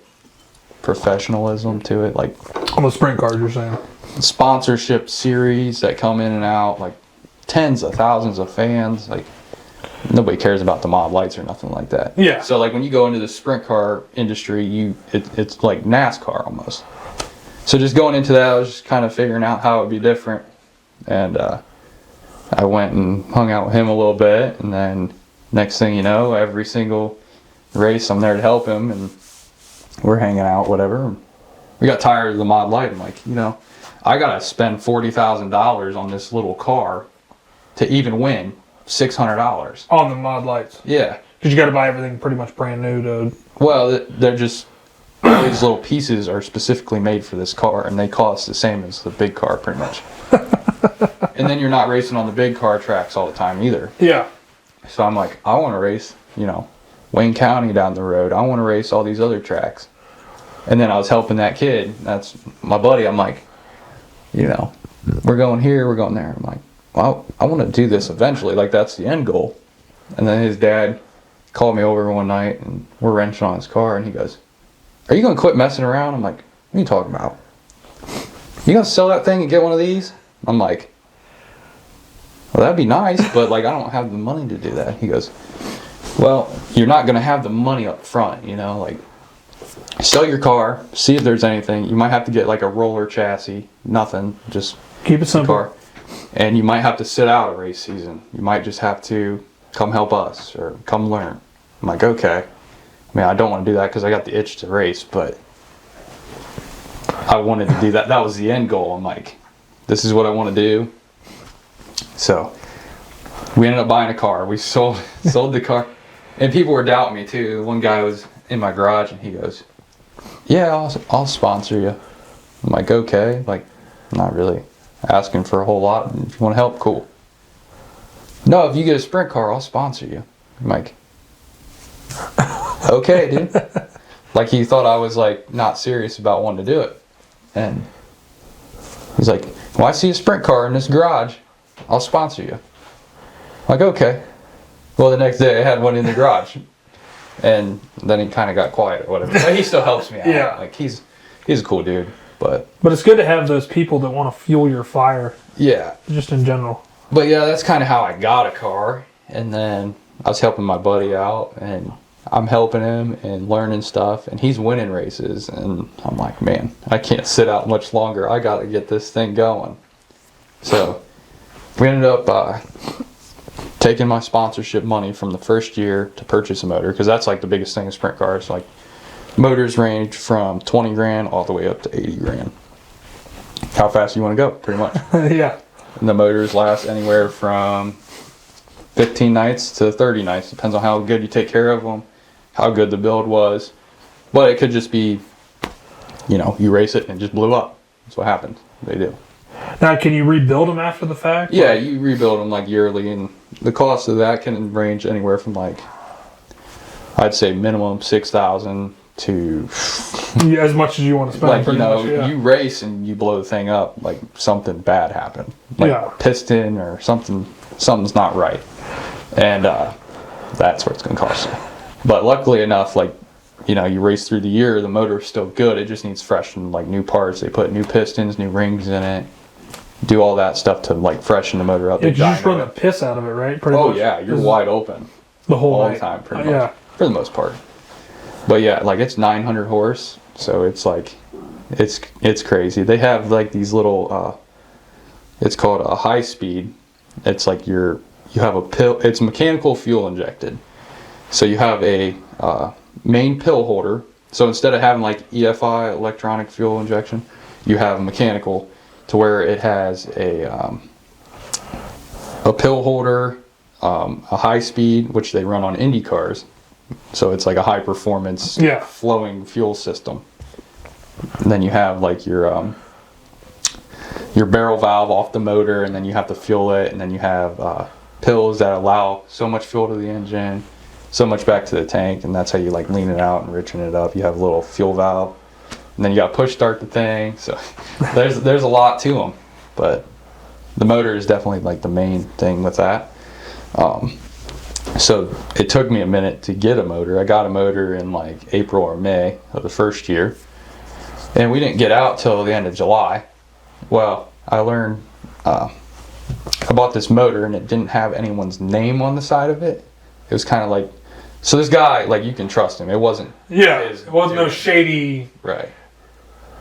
professionalism to it. Like on the sprint cars, you're saying. Sponsorship series that come in and out, like tens of thousands of fans. Like nobody cares about the Mod Lights or nothing like that. Yeah. So like when you go into the sprint car industry, it's like NASCAR almost. So just going into that, I was just kind of figuring out how it would be different. And I went and hung out with him a little bit. And then next thing you know, every single race, I'm there to help him. And we're hanging out, whatever. We got tired of the Mod Light. I'm like, you know, I got to spend $40,000 on this little car to even win $600. On the Mod Lights. Yeah. Because you got to buy everything pretty much brand new to... Well, they're just... all these little pieces are specifically made for this car, and they cost the same as the big car, pretty much. And then you're not racing on the big car tracks all the time either. Yeah. So I'm like, I want to race, you know, Wayne County down the road. I want to race all these other tracks. And then I was helping that kid. That's my buddy. I'm like, you know, we're going here, we're going there. I'm like, well, I want to do this eventually. Like, that's the end goal. And then his dad called me over one night, and we're wrenching on his car, and he goes, are you going to quit messing around? I'm like, what are you talking about? You going to sell that thing and get one of these? I'm like, well, that'd be nice, but like I don't have the money to do that. He goes, well, you're not going to have the money up front, you know, like sell your car, see if there's anything. You might have to get like a roller chassis, nothing, just keep it simple. Car. And you might have to sit out a race season. You might just have to come help us or come learn. I'm like, okay. I mean, I don't want to do that because I got the itch to race, but I wanted to do that. That was the end goal. I'm like, this is what I want to do. So we ended up buying a car. We sold the car, and people were doubting me too. One guy was in my garage, and he goes, "Yeah, I'll sponsor you." I'm like, okay. Like, I'm not really asking for a whole lot. If you want to help, cool. No, if you get a sprint car, I'll sponsor you. I'm like, okay, dude. Like, he thought I was like not serious about wanting to do it. And he's like, well, I see a sprint car in this garage. I'll sponsor you. I'm like, okay. Well, the next day I had one in the garage. And then he kind of got quiet or whatever. But he still helps me out. Yeah. Like, he's a cool dude. But it's good to have those people that want to fuel your fire. Yeah. Just in general. But yeah, that's kind of how I got a car. And then I was helping my buddy out, and I'm helping him and learning stuff, and he's winning races. And I'm like, man, I can't sit out much longer. I got to get this thing going. So we ended up taking my sponsorship money from the first year to purchase a motor, because that's like the biggest thing in sprint cars. Like, motors range from 20 grand all the way up to 80 grand. How fast you want to go, pretty much. Yeah. And the motors last anywhere from 15 nights to 30 nights. Depends on how good you take care of them, how good the build was. But it could just be, you know, you race it and it just blew up. That's what happens. They do. Now, can you rebuild them after the fact? Yeah, you rebuild them like yearly, and the cost of that can range anywhere from like, I'd say minimum 6,000 to yeah, as much as you want to spend. like, you know, much, yeah. You race and you blow the thing up, like something bad happened, like yeah. piston or something's not right, and that's what it's gonna cost you. But luckily enough, like, you know, you race through the year, the motor's still good. It just needs freshened, like new parts. They put new pistons, new rings in it, do all that stuff to like freshen the motor up. Yeah, you just run the piss out of it, right? Pretty oh much. Yeah, you're wide open the whole all night. the time, pretty much. Yeah, for the most part. But yeah, like, it's 900 horse, so it's like, it's crazy. They have like these little, it's called a high speed. It's like you have a pill. It's mechanical fuel injected. So you have a main pill holder. So instead of having like EFI, electronic fuel injection, you have mechanical, to where it has a pill holder, a high speed, which they run on Indy cars. So it's like a high performance flowing fuel system. And then you have like your barrel valve off the motor, and then you have to fuel it, and then you have pills that allow so much fuel to the engine, so much back to the tank, and that's how you like lean it out and richen it up. You have a little fuel valve, and then you got to push start the thing. So there's a lot to them, but the motor is definitely like the main thing with that. So it took me a minute to get a motor. I got a motor in like April or May of the first year, and we didn't get out till the end of July. Well, I learned I bought this motor, and it didn't have anyone's name on the side of it. It was kind of like, so this guy, like, you can trust him. It wasn't it wasn't no shady. Right.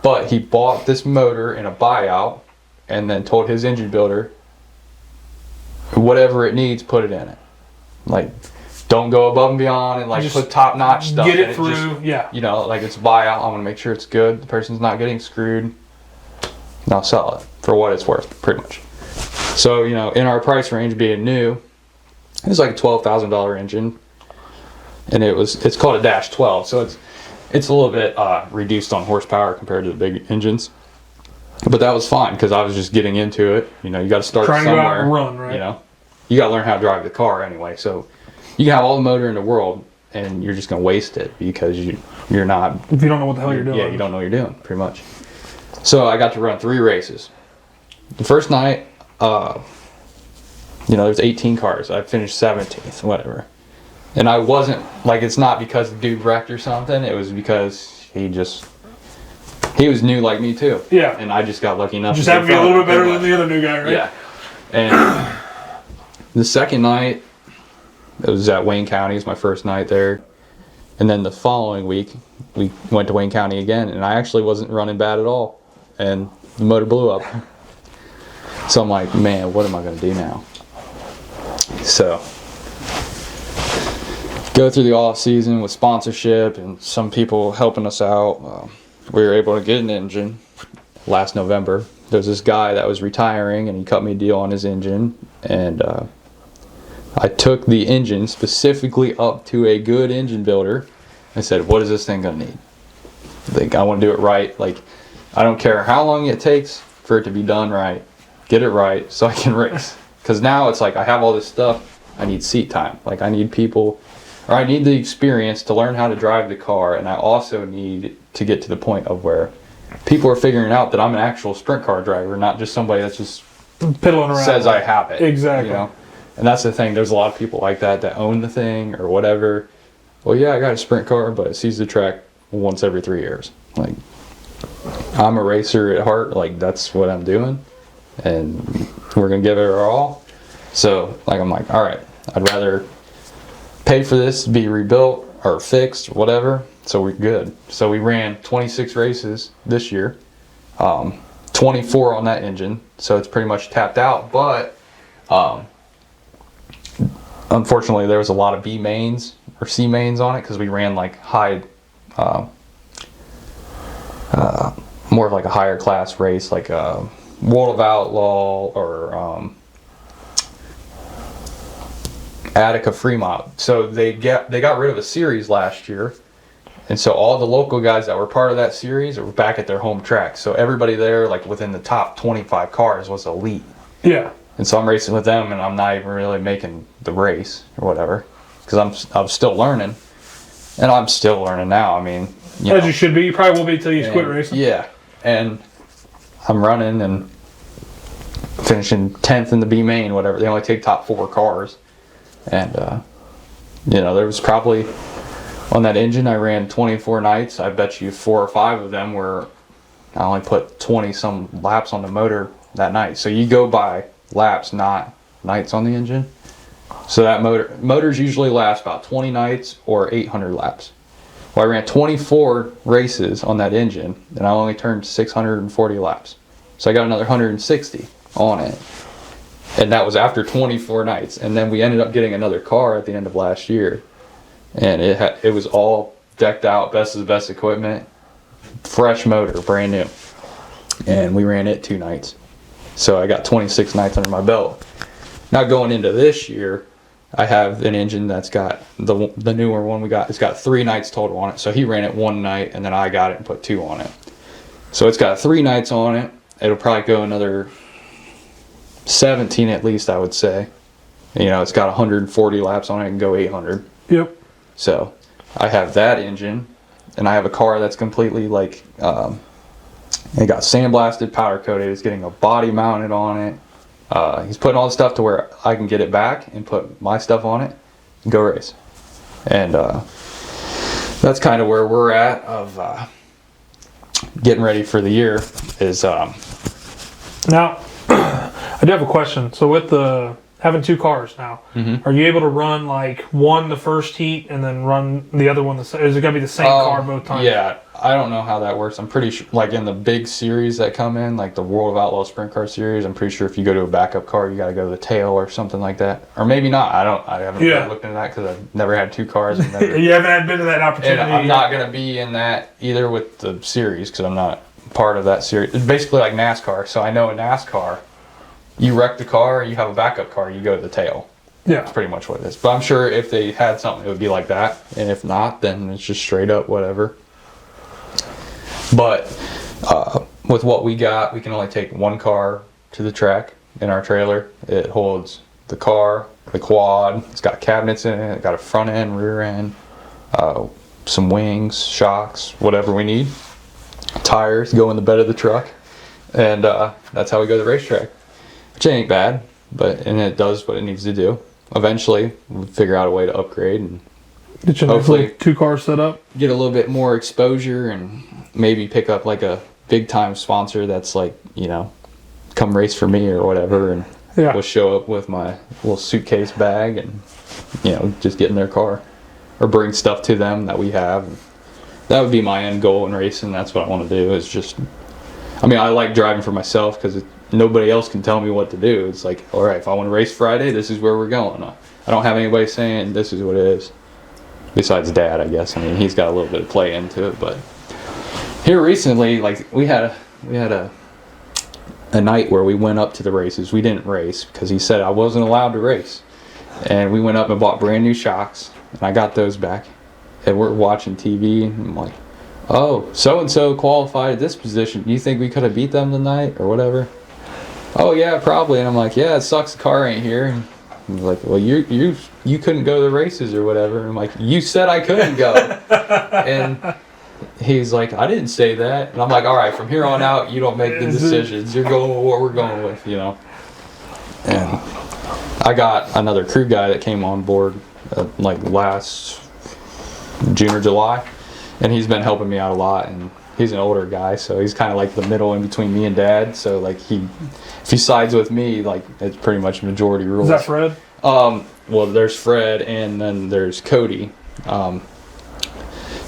But he bought this motor in a buyout and then told his engine builder, whatever it needs, put it in it. Like, don't go above and beyond and like just put top notch stuff. Get in it through, You know, like it's a buyout. I want to make sure it's good. The person's not getting screwed. And I'll sell it for what it's worth, pretty much. So, you know, in our price range, being new, it was like a $12,000 engine, and it's called a Dash 12, so it's a little bit reduced on horsepower compared to the big engines. But that was fine because I was just getting into it. You know, you got to start somewhere. Trying to go out and run, right? You know, you got to learn how to drive the car anyway. So you can have all the motor in the world, and you're just going to waste it because you're not. If you don't know what the hell you're doing. Yeah, you don't know what you're doing, pretty much. So I got to run 3 races. The first night, you know, there's 18 cars. I finished 17th, whatever. And I wasn't, like, it's not because the dude wrecked or something. It was because he was new like me too. Yeah. And I just got lucky enough. Just happened to be a little bit better than the other new guy, right? Yeah. And the second night, it was at Wayne County. It was my first night there. And then the following week, we went to Wayne County again, and I actually wasn't running bad at all. And the motor blew up. So I'm like, man, what am I going to do now? So, go through the off season with sponsorship and some people helping us out. We were able to get an engine last November. There's this guy that was retiring, and he cut me a deal on his engine. And I took the engine specifically up to a good engine builder. I said, what is this thing going to need? Like, I want to do it right. Like, I don't care how long it takes for it to be done right. Get it right so I can race. Because now it's like I have all this stuff. I need seat time. Like, I need people, or I need the experience to learn how to drive the car. And I also need to get to the point of where people are figuring out that I'm an actual sprint car driver, not just somebody that's just piddling around. Says I have it. Exactly. You know? And that's the thing. There's a lot of people like that own the thing or whatever. Well, yeah, I got a sprint car, but it sees the track once every 3 years. Like, I'm a racer at heart. Like, that's what I'm doing. And we're going to give it our all. So, like, I'm like, all right, I'd rather pay for this to be rebuilt or fixed or whatever, so we're good. So we ran 26 races this year, 24 on that engine, so it's pretty much tapped out. But unfortunately, there was a lot of B mains or C mains on it because we ran like high, more of like a higher class race, like a World of Outlaw or Attica Fremont. So they got rid of a series last year, and so all the local guys that were part of that series were back at their home track. So everybody there, like within the top 25 cars, was elite. Yeah. And so I'm racing with them, and I'm not even really making the race or whatever because I'm still learning, and I'm still learning now. I mean, you should be. You probably won't be until you quit racing. Yeah, and I'm running and finishing 10th in the B main, whatever. They only take top 4 cars. And, there was probably, on that engine, I ran 24 nights. I bet you 4 or 5 of them were, I only put 20 some laps on the motor that night. So you go by laps, not nights on the engine. So that motors usually last about 20 nights or 800 laps. Well, I ran 24 races on that engine, and I only turned 640 laps. So I got another 160 on it. And that was after 24 nights. And then we ended up getting another car at the end of last year. And it was all decked out, best of the best equipment, fresh motor, brand new. and we ran it 2 nights. So I got 26 nights under my belt. Now going into this year, I have an engine that's got the newer one we got. It's got 3 nights total on it. So he ran it 1 night, and then I got it and put 2 on it. So it's got 3 nights on it. It'll probably go another 17 at least, I would say. You know, it's got 140 laps on it and go 800. Yep. So I have that engine, and I have a car that's completely like, it got sandblasted, powder coated. It's getting a body mounted on it. He's putting all the stuff to where I can get it back and put my stuff on it and go race. And that's kind of where we're at of getting ready for the year is now I do have a question. So with the having 2 cars now, are you able to run like one the first heat and then run the other one? Is it gonna be the same car both times? Yeah, I don't know how that works. I'm pretty sure, like in the big series that come in, like the World of Outlaw Sprint Car Series, I'm pretty sure if you go to a backup car, you got to go to the tail or something like that, or maybe not. I haven't really looked into that because I've never had 2 cars. And never, you haven't been to that opportunity. And I'm not gonna be in that either with the series because I'm not part of that series. It's basically like NASCAR. So I know in NASCAR, you wreck the car, you have a backup car, you go to the tail. Yeah. That's pretty much what it is. But I'm sure if they had something, it would be like that. And if not, then it's just straight up whatever. But with what we got, we can only take 1 car to the track in our trailer. It holds the car, the quad. It's got cabinets in it. It's got a front end, rear end, some wings, shocks, whatever we need. Tires go in the bed of the truck. And that's how we go to the racetrack. Which ain't bad, and it does what it needs to do. Eventually, we'll figure out a way to upgrade and hopefully 2 cars set up. Get a little bit more exposure and maybe pick up like a big time sponsor that's like, you know, come race for me or whatever, and we'll show up with my little suitcase bag and, you know, just get in their car or bring stuff to them that we have. That would be my end goal in racing. That's what I want to do is just, I mean, I like driving for myself because nobody else can tell me what to do. It's like, all right, if I want to race Friday, this is where we're going. I don't have anybody saying this is what it is. Besides Dad, I guess. I mean, he's got a little bit of play into it. But here recently, like we had a night where we went up to the races. We didn't race because he said I wasn't allowed to race. And we went up and bought brand new shocks, and I got those back. And we're watching TV, and I'm like, oh, so-and-so qualified at this position. Do you think we could have beat them tonight or whatever? Oh, yeah, probably. And I'm like, yeah, it sucks the car ain't here. And he's like, well, you couldn't go to the races or whatever. And I'm like, you said I couldn't go. And he's like, I didn't say that. And I'm like, all right, from here on out, you don't make the decisions. You're going with what we're going with, you know. And I got another crew guy that came on board like last June or July. And he's been helping me out a lot, and he's an older guy, so he's kind of like the middle in between me and Dad. So like if he sides with me, like it's pretty much majority rules. Is that Fred? Well, there's Fred, and then there's Cody.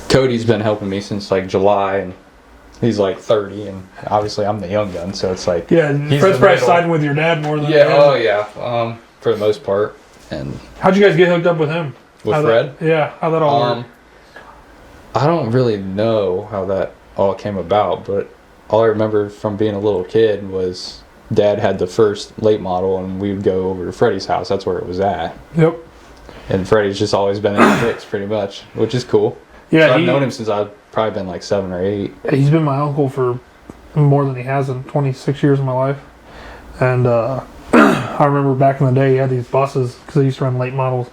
Cody's been helping me since like July, and he's like 30, and obviously I'm the young gun, so it's like Fred's probably siding with your dad more than for the most part. And how'd you guys get hooked up with him? With Fred? How'd that all work? I don't really know how that all came about, but all I remember from being a little kid was Dad had the first late model, and we would go over to Freddie's house. That's where it was at. Yep. And Freddie's just always been in the mix, pretty much, which is cool. Yeah, so I've known him since I've probably been like 7 or 8. He's been my uncle for more than he has in 26 years of my life. And I remember back in the day, he had these buses because they used to run late models,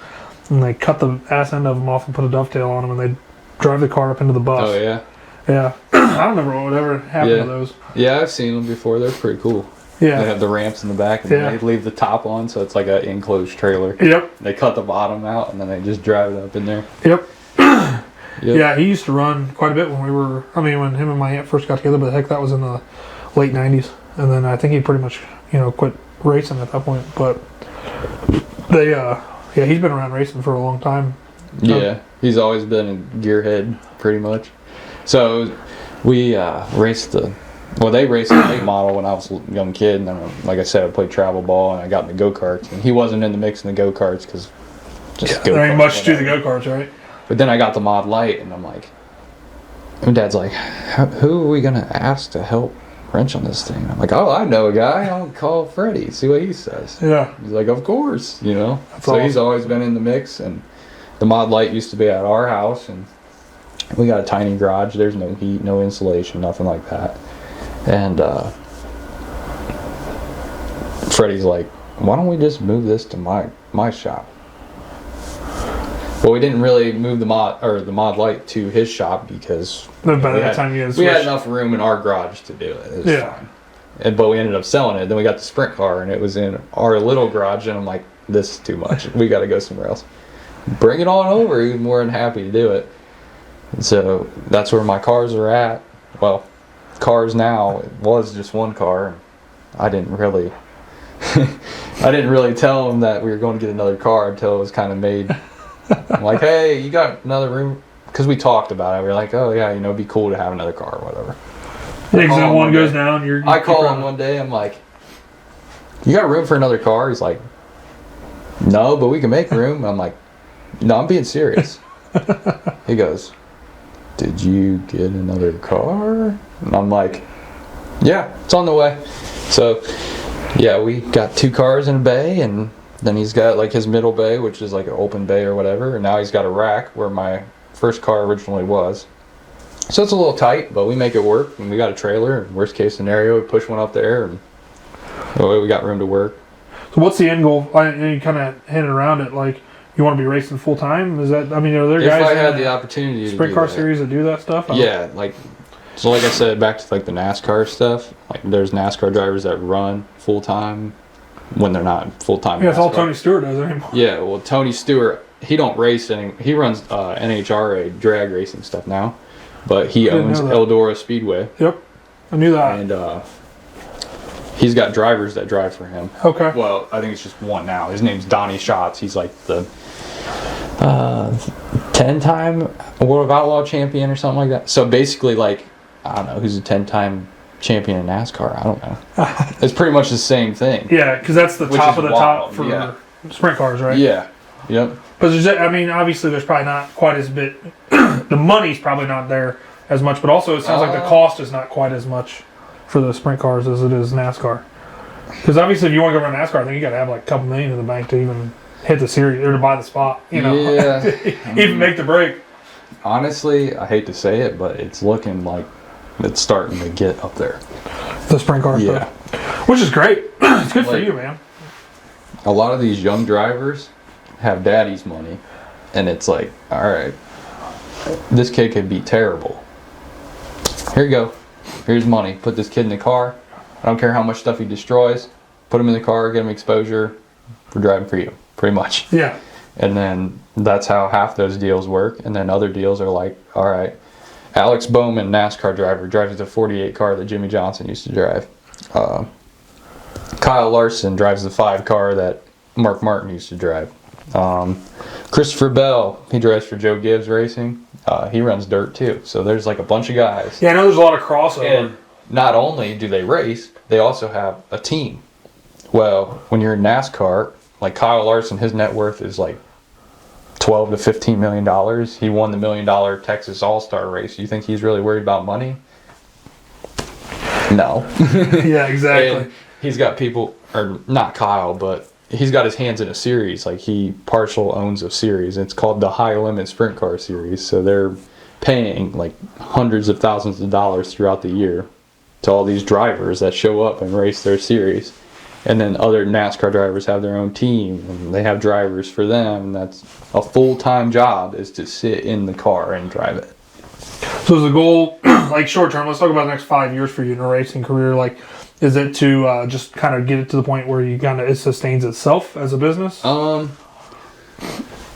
and they cut the ass end of them off and put a dovetail on them, and they'd drive the car up into the bus. Oh, yeah? Yeah. I don't remember whatever happened to those. Yeah, I've seen them before. They're pretty cool. Yeah. They have the ramps in the back, and they leave the top on, so it's like an enclosed trailer. Yep. They cut the bottom out, and then they just drive it up in there. Yep. Yeah, he used to run quite a bit when when him and my aunt first got together, but heck, that was in the late 90s. And then I think he pretty much, quit racing at that point. But he's been around racing for a long time. Yeah, he's always been a gearhead, pretty much. So we raced they raced the late model when I was a young kid, and then, like I said, I played travel ball, and I got in the go-karts, and he wasn't in the mix in the go-karts because there ain't much to the go-karts, right? But then I got the Mod Light, and I'm like, and Dad's like, who are we gonna ask to help wrench on this thing. I'm like, oh, I know a guy. I'll call Freddie, see what he says. Yeah. He's like, of course, you know. That's so awesome. He's always been in the mix, and the mod light used to be at our house, and we got a tiny garage. There's no heat, no insulation, nothing like that. And Freddie's like, why don't we just move this to my shop? Well, we didn't really move the mod light to his shop because By that time you had we had enough room in our garage to do it. It was fine. But we ended up selling it. Then we got the sprint car, and it was in our little garage, and I'm like, this is too much. We got to go somewhere else. Bring it on over. He was more than happy to do it. And so that's where my cars are at. Well, cars now, it was just one car. I didn't really tell him that we were going to get another car until it was kind of made. I'm like, hey, you got another room? Because we talked about it. We were like, oh yeah, it'd be cool to have another car or whatever. Yeah, because one goes down. I call him one day. I'm like, you got room for another car? He's like, no, but we can make room. I'm like, no, I'm being serious. He goes, did you get another car? And I'm like, yeah, it's on the way. So yeah, we got 2 cars in a bay, and then he's got like his middle bay, which is like an open bay or whatever, and now he's got a rack where my first car originally was. So it's a little tight, but we make it work, and we got a trailer, and worst case scenario, we push one up there, and we got room to work. So what's the end goal? You kind of hinted around it, like you want to be racing full time? Is that, I mean, are there guys if I had the opportunity sprint to car that. Series that do that stuff? Yeah, like I said, back to like the NASCAR stuff, like there's NASCAR drivers that run full time when they're not full time. Yeah, it's all Tony Stewart does anymore. Yeah, well, Tony Stewart, he don't race anymore. He runs NHRA drag racing stuff now, but he owns Eldora Speedway. Yep, I knew that. And he's got drivers that drive for him. Okay. Well, I think it's just one now. His name's Donnie Schatz. He's like the 10-time World of Outlaw champion or something like that. So basically, like, I don't know who's a 10-time champion in NASCAR. I don't know. It's pretty much the same thing. Yeah, because that's the top of the top for sprint cars, right? Yeah. Yep. But I mean, obviously, there's probably not quite as bit. The money's probably not there as much, but also it sounds like the cost is not quite as much for the sprint cars as it is NASCAR. Because obviously, if you want to go run NASCAR, I think you got to have like a couple million in the bank to even hit the series or to buy the spot. You know, even make the break. Honestly, I hate to say it, but it's looking like it's starting to get up there. The sprint car stuff. Which is great. It's good for you, man. A lot of these young drivers have daddy's money, and it's like, all right, this kid could be terrible. Here you go. Here's money. Put this kid in the car. I don't care how much stuff he destroys. Put him in the car, get him exposure. We're driving for you, pretty much. Yeah. And then that's how half those deals work. And then other deals are like, all right, Alex Bowman, NASCAR driver, drives the 48 car that Jimmy Johnson used to drive. Kyle Larson drives the 5 car that Mark Martin used to drive. Christopher Bell, he drives for Joe Gibbs Racing. He runs dirt too. So there's like a bunch of guys. Yeah, I know there's a lot of crossover. And not only do they race, they also have a team. Well, when you're in NASCAR, like Kyle Larson, his net worth is like $12 to $15 million. He won the $1 million Texas All-Star race. You think he's really worried about money? No. Yeah, exactly. And he's got people, or not Kyle, but he's got his hands in a series. Like he partial owns a series. It's called the High Limit Sprint Car Series. So they're paying like hundreds of thousands of dollars throughout the year to all these drivers that show up and race their series. And then other NASCAR drivers have their own team, and they have drivers for them. That's a full-time job, is to sit in the car and drive it. So is the goal, like short term, let's talk about the next 5 years for you in a racing career, like, is it to just kind of get it to the point where you kind of, it sustains itself as a business? That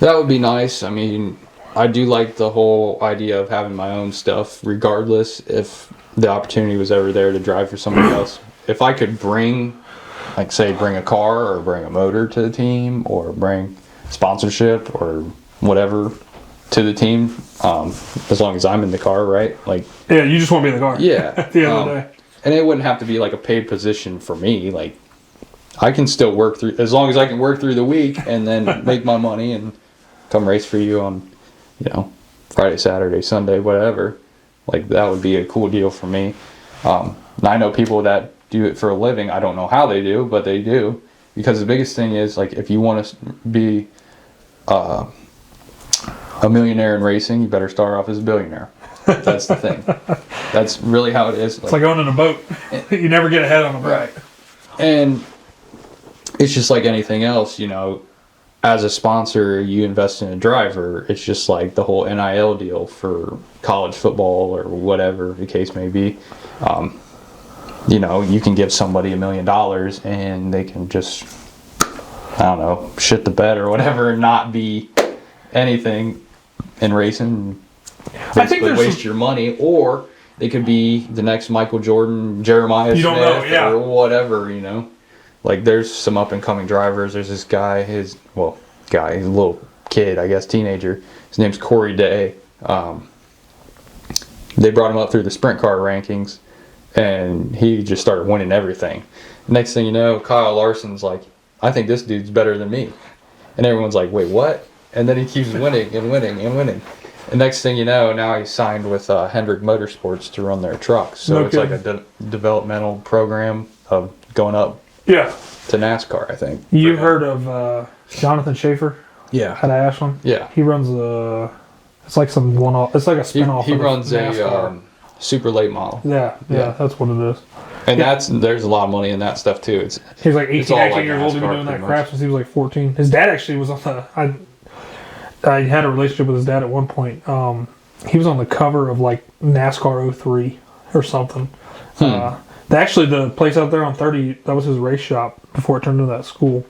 would be nice. I mean, I do like the whole idea of having my own stuff, regardless if the opportunity was ever there to drive for somebody else. If I could bring, like say, bring a car or bring a motor to the team or bring sponsorship or whatever to the team, as long as I'm in the car, right? Like, yeah, you just want to be in the car. Yeah. At the end of the day. And it wouldn't have to be like a paid position for me. Like, I can still work through, as long as I can work through the week and then make my money and come race for you on, you know, Friday, Saturday, Sunday, whatever. Like, that would be a cool deal for me. And I know people that do it for a living. I don't know how they do, but they do. Because the biggest thing is, like, if you want to be a millionaire in racing, you better start off as a billionaire. That's the thing. That's really how it is. It's like owning a boat. You never get ahead on a boat. Right. And it's just like anything else, as a sponsor, you invest in a driver. It's just like the whole NIL deal for college football or whatever the case may be. You can give somebody $1 million and they can just, I don't know, shit the bed or whatever and not be anything in racing. Basically waste your money, or they could be the next Michael Jordan, Jeremiah Smith, or whatever, Like, there's some up-and-coming drivers. There's this guy, he's a little kid, I guess, teenager. His name's Corey Day. They brought him up through the sprint car rankings, and he just started winning everything. Next thing you know, Kyle Larson's like, I think this dude's better than me. And everyone's like, wait, what? And then he keeps winning and winning and winning. And next thing you know, now he's signed with Hendrick Motorsports to run their trucks. So it's like a developmental program of going up to NASCAR, I think. You heard of Jonathan Schaefer? Yeah. At Ashland? Yeah. He runs it's like some one-off, it's like a spin-off. He runs a super late model. Yeah, that's what it is. And there's a lot of money in that stuff too. He's like 18, 19 years old. He's been doing that crap since he was like 14. His dad actually was on I had a relationship with his dad at one point. He was on the cover of like NASCAR 03 or something. Actually, the place out there on 30, that was his race shop before it turned into that school,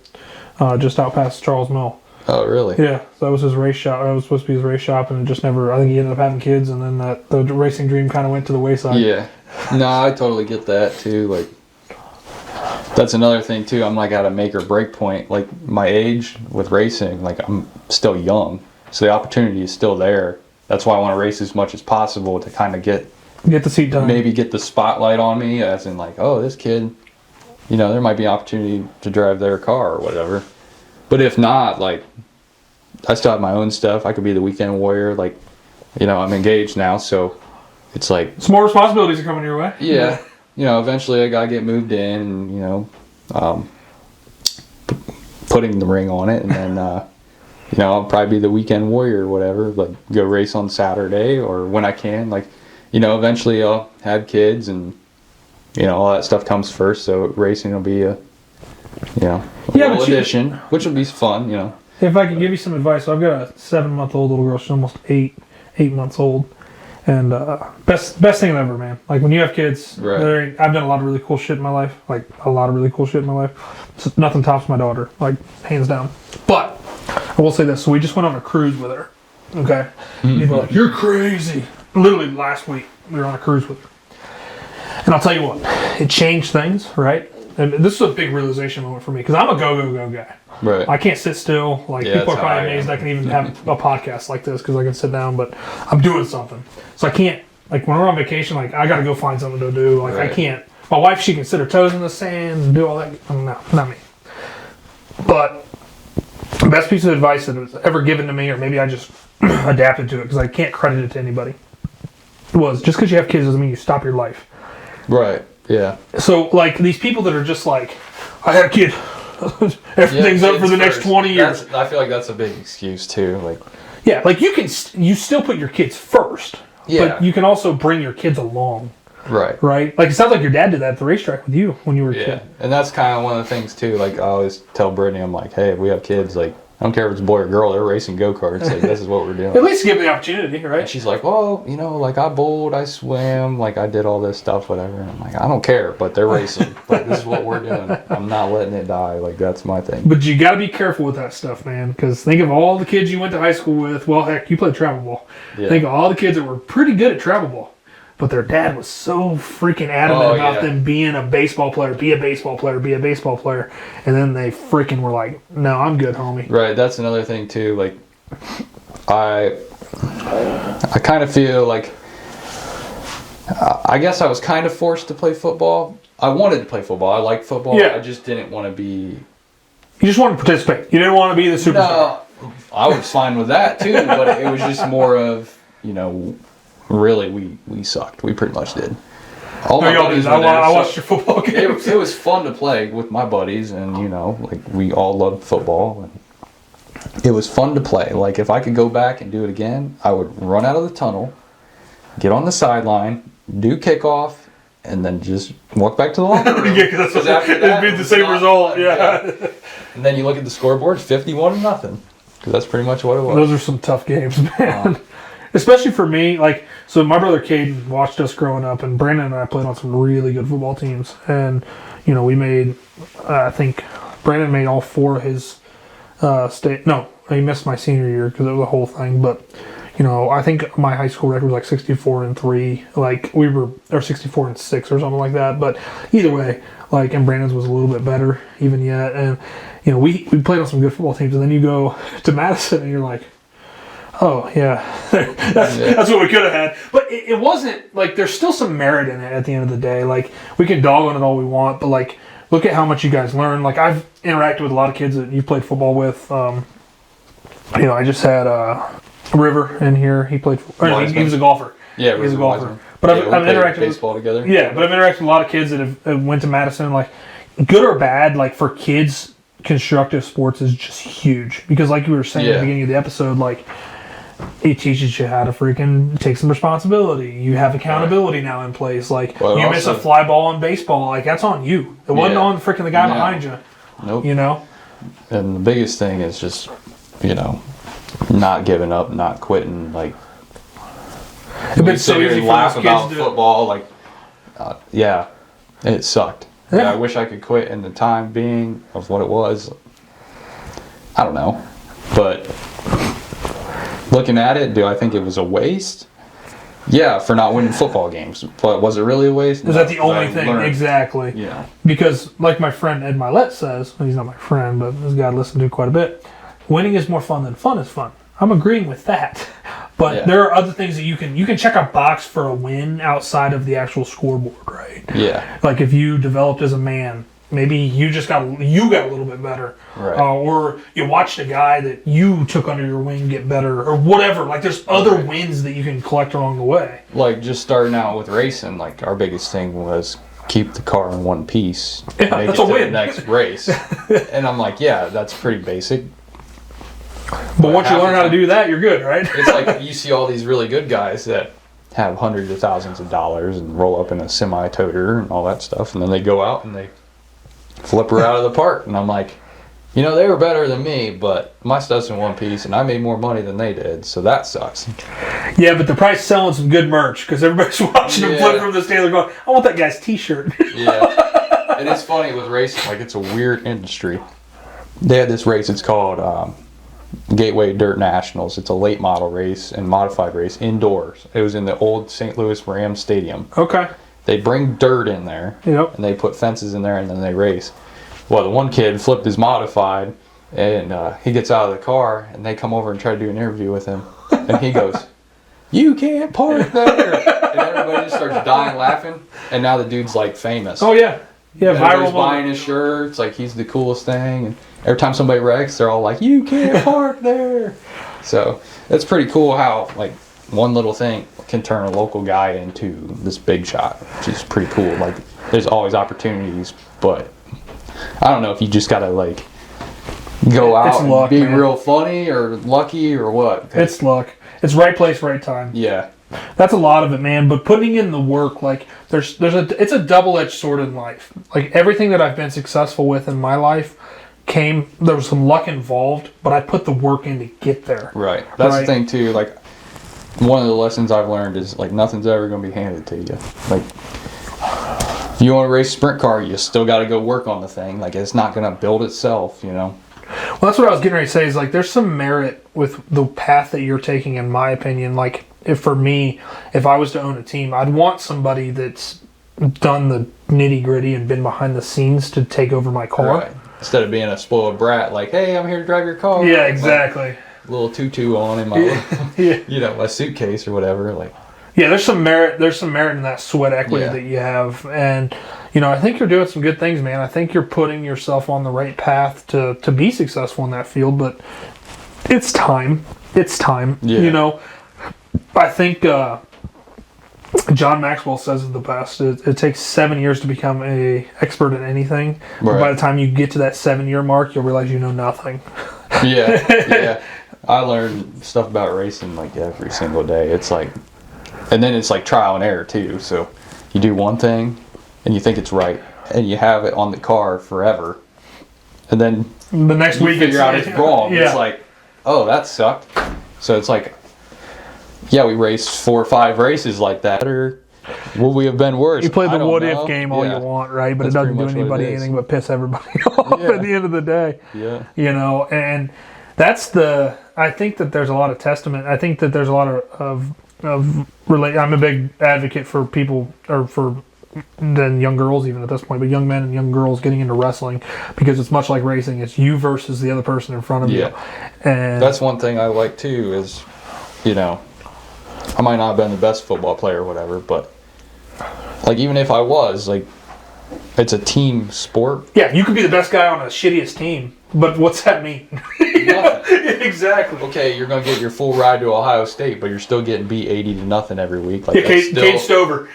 just out past Charles Mill. Oh, really? Yeah, that was his race shop. That was supposed to be his race shop, and it just never. I think he ended up having kids, and then the racing dream kind of went to the wayside. Yeah, no, I totally get that too. Like, that's another thing too. I'm like at a make or break point. Like, my age with racing, like, I'm still young, so the opportunity is still there. That's why I want to race as much as possible to kind of get the seat time. Maybe get the spotlight on me, as in like, oh, this kid, there might be an opportunity to drive their car or whatever. But if not, like, I still have my own stuff. I could be the weekend warrior. Like, I'm engaged now, so it's like... Some more responsibilities are coming your way. Yeah. Eventually I got to get moved in and, putting the ring on it. And then, I'll probably be the weekend warrior or whatever. Like, go race on Saturday or when I can. Like, eventually I'll have kids and, all that stuff comes first. So racing will be a little addition, which will be fun, If I could give you some advice, so I've got a 7-month-old little girl. She's almost 8 months old. And best thing ever, man. Like, when you have kids, right. I've done a lot of really cool shit in my life. So nothing tops my daughter, like, hands down. But I will say this. So we just went on a cruise with her. Okay? Mm-hmm. People are like, you're crazy. Literally last week, we were on a cruise with her. And I'll tell you what, it changed things, right? And this is a big realization moment for me, because I'm a go guy. Right. I can't sit still. Like, people are probably amazed I can even have a podcast like this, because I can sit down, but I'm doing something. So I can't, like, when we're on vacation, like, I got to go find something to do. Like, I can't. My wife, she can sit her toes in the sand and do all that. No, not me. But the best piece of advice that was ever given to me, or maybe I just adapted to it, because I can't credit it to anybody, was just because you have kids doesn't mean you stop your life. Right. Yeah. So, like, these people that are just like, I had a kid. Everything's up for the next 20 years. I feel like that's a big excuse too. Like, yeah, like, you still put your kids first. Yeah. But you can also bring your kids along. Right. Right? Like, it sounds like your dad did that at the racetrack with you when you were a kid. And that's kind of one of the things too. Like, I always tell Brittany, I'm like, hey, if we have kids, like, I don't care if it's a boy or girl, they're racing go-karts. Like, this is what we're doing. At least give them the opportunity, right? And she's like, well, like, I bowled, I swam, like, I did all this stuff, whatever. And I'm like, I don't care, but they're racing. Like, this is what we're doing. I'm not letting it die. Like, that's my thing. But you got to be careful with that stuff, man. Because think of all the kids you went to high school with. Well, heck, you played travel ball. Yeah. Think of all the kids that were pretty good at travel ball. But their dad was so freaking adamant about them being a baseball player, be a baseball player, be a baseball player. And then they freaking were like, no, I'm good, homie. Right, that's another thing too. Like, I kind of feel like, I guess I was kind of forced to play football. I wanted to play football. I liked football. Yeah. I just didn't want to be... You just wanted to participate. You didn't want to be the superstar. No, I was fine with that too, but it was just more of, really, we sucked. We pretty much did. All my y'all buddies did. were there. I so watched your football games. it was fun to play with my buddies, and like we all loved football. And it was fun to play. Like if I could go back and do it again, I would run out of the tunnel, get on the sideline, do kickoff, and then just walk back to the locker room. Yeah, because it'd be the same result. Yeah. And then you look at the scoreboard, 51-0, because that's pretty much what it was. Those are some tough games, man. Especially for me, like, so my brother Caden watched us growing up, and Brandon and I played on some really good football teams. And, we made, I think Brandon made all 4 of his state. No, he missed my senior year because it was a whole thing. But, I think my high school record was like 64-3. Like, or 64-6 or something like that. But either way, like, and Brandon's was a little bit better even yet. And, we played on some good football teams. And then you go to Madison and you're like, oh, yeah. That's what we could have had. But it wasn't, like, there's still some merit in it at the end of the day. Like, we can dog on it all we want, but, like, look at how much you guys learn. Like, I've interacted with a lot of kids that you've played football with. I just had River in here. He played football. He was a golfer. Yeah, he was a golfer. Wiseman. But I've interacted baseball together. Yeah, but I've interacted with a lot of kids that have went to Madison. Like, good or bad, like, for kids, constructive sports is just huge. Because, like you were saying at the beginning of the episode, like, it teaches you how to freaking take some responsibility. You have accountability now in place. Like, you miss a fly ball in baseball, like, that's on you. It wasn't on freaking the guy behind you. Nope. And the biggest thing is just, not giving up, not quitting. Like, it's been so easy for laugh those about kids to football. Like, it sucked. Yeah. I wish I could quit in the time being of what it was. I don't know. But looking at it, do I think it was a waste? Yeah, for not winning football games. But was it really a waste? Is that the only thing? Exactly. Yeah. Because, like my friend Ed Milet says, he's not my friend, but this guy I listen to quite a bit, winning is more fun than fun is fun. I'm agreeing with that. But there are other things that you can check a box for a win outside of the actual scoreboard, right? Yeah. Like if you developed as a man, maybe you got a little bit better, right? Or you watched a guy that you took under your wing get better, or whatever. Like there's other wins that you can collect along the way. Like just starting out with racing, like our biggest thing was keep the car in one piece. Yeah, make that's it a to win. the next race. And I'm like, yeah, that's pretty basic. But once you learn how to do that, you're good, right? It's like you see all these really good guys that have hundreds of thousands of dollars and roll up in a semi-toter and all that stuff, and then they go out and they flip her out of the park. And I'm like, they were better than me, but my stuff's in one piece, and I made more money than they did, so that sucks. Yeah, but they're probably selling some good merch because everybody's watching them flip from the stand. They're going, I want that guy's T-shirt. Yeah. And it's funny with racing, like it's a weird industry. They had this race, it's called Gateway Dirt Nationals. It's a late model race and modified race indoors. It was in the old St. Louis Rams Stadium. Okay. They bring dirt in there, and they put fences in there, and then they race. Well, the one kid flipped his modified, and he gets out of the car, and they come over and try to do an interview with him. And he goes, "You can't park there!" And everybody just starts dying laughing. And now the dude's like famous. Oh yeah, yeah. Everybody's buying his shirts. Like he's the coolest thing. And every time somebody wrecks, they're all like, "You can't park there." So it's pretty cool how like one little thing can turn a local guy into this big shot, which is pretty cool. Like there's always opportunities, but I don't know if you just gotta like go out and be real funny or lucky or what. It's luck. It's right place, right time. Yeah. That's a lot of it, man. But putting in the work, like it's a double-edged sword in life. Like everything that I've been successful with in my life there was some luck involved, but I put the work in to get there. Right. That's the thing too. Like one of the lessons I've learned is like nothing's ever going to be handed to you. Like if you want to race a sprint car, you still got to go work on the thing. Like it's not going to build itself, Well, that's what I was getting ready to say is like there's some merit with the path that you're taking, in my opinion. Like if I was to own a team, I'd want somebody that's done the nitty gritty and been behind the scenes to take over my car. Right. Instead of being a spoiled brat, like, hey, I'm here to drive your car. Yeah, exactly. Like, little tutu on in my, my suitcase or whatever. Like, yeah, there's some merit. There's some merit in that sweat equity that you have, and I think you're doing some good things, man. I think you're putting yourself on the right path to be successful in that field. But it's time. It's time. Yeah. I think John Maxwell says it the best. It takes 7 years to become a expert in anything. Right. But by the time you get to that 7-year mark, you'll realize you know nothing. Yeah. I learn stuff about racing like every single day. It's like, and then it's like trial and error too. So you do one thing and you think it's right, and you have it on the car forever, and then the next week figure out it's wrong. Yeah. It's like, oh, that sucked. So it's like, yeah, we raced 4 or 5 races like that. Or would we have been worse? You play the what if game all you want, right? But it doesn't do anybody anything but piss everybody off at the end of the day. Yeah. You know, and that's I think that there's a lot of testament. I think that there's a lot of I'm a big advocate for people, or for than young girls even at this point, but young men and young girls getting into wrestling, because it's much like racing. It's you versus the other person in front of you. And that's one thing I like too is, you know, I might not have been the best football player or whatever, but like even if I was, like, it's a team sport. Yeah, you could be the best guy on the shittiest team, but what's that mean? Nothing. Exactly. Okay, you're going to get your full ride to Ohio State, but you're still getting beat 80-0 every week. Like, Cade Stover.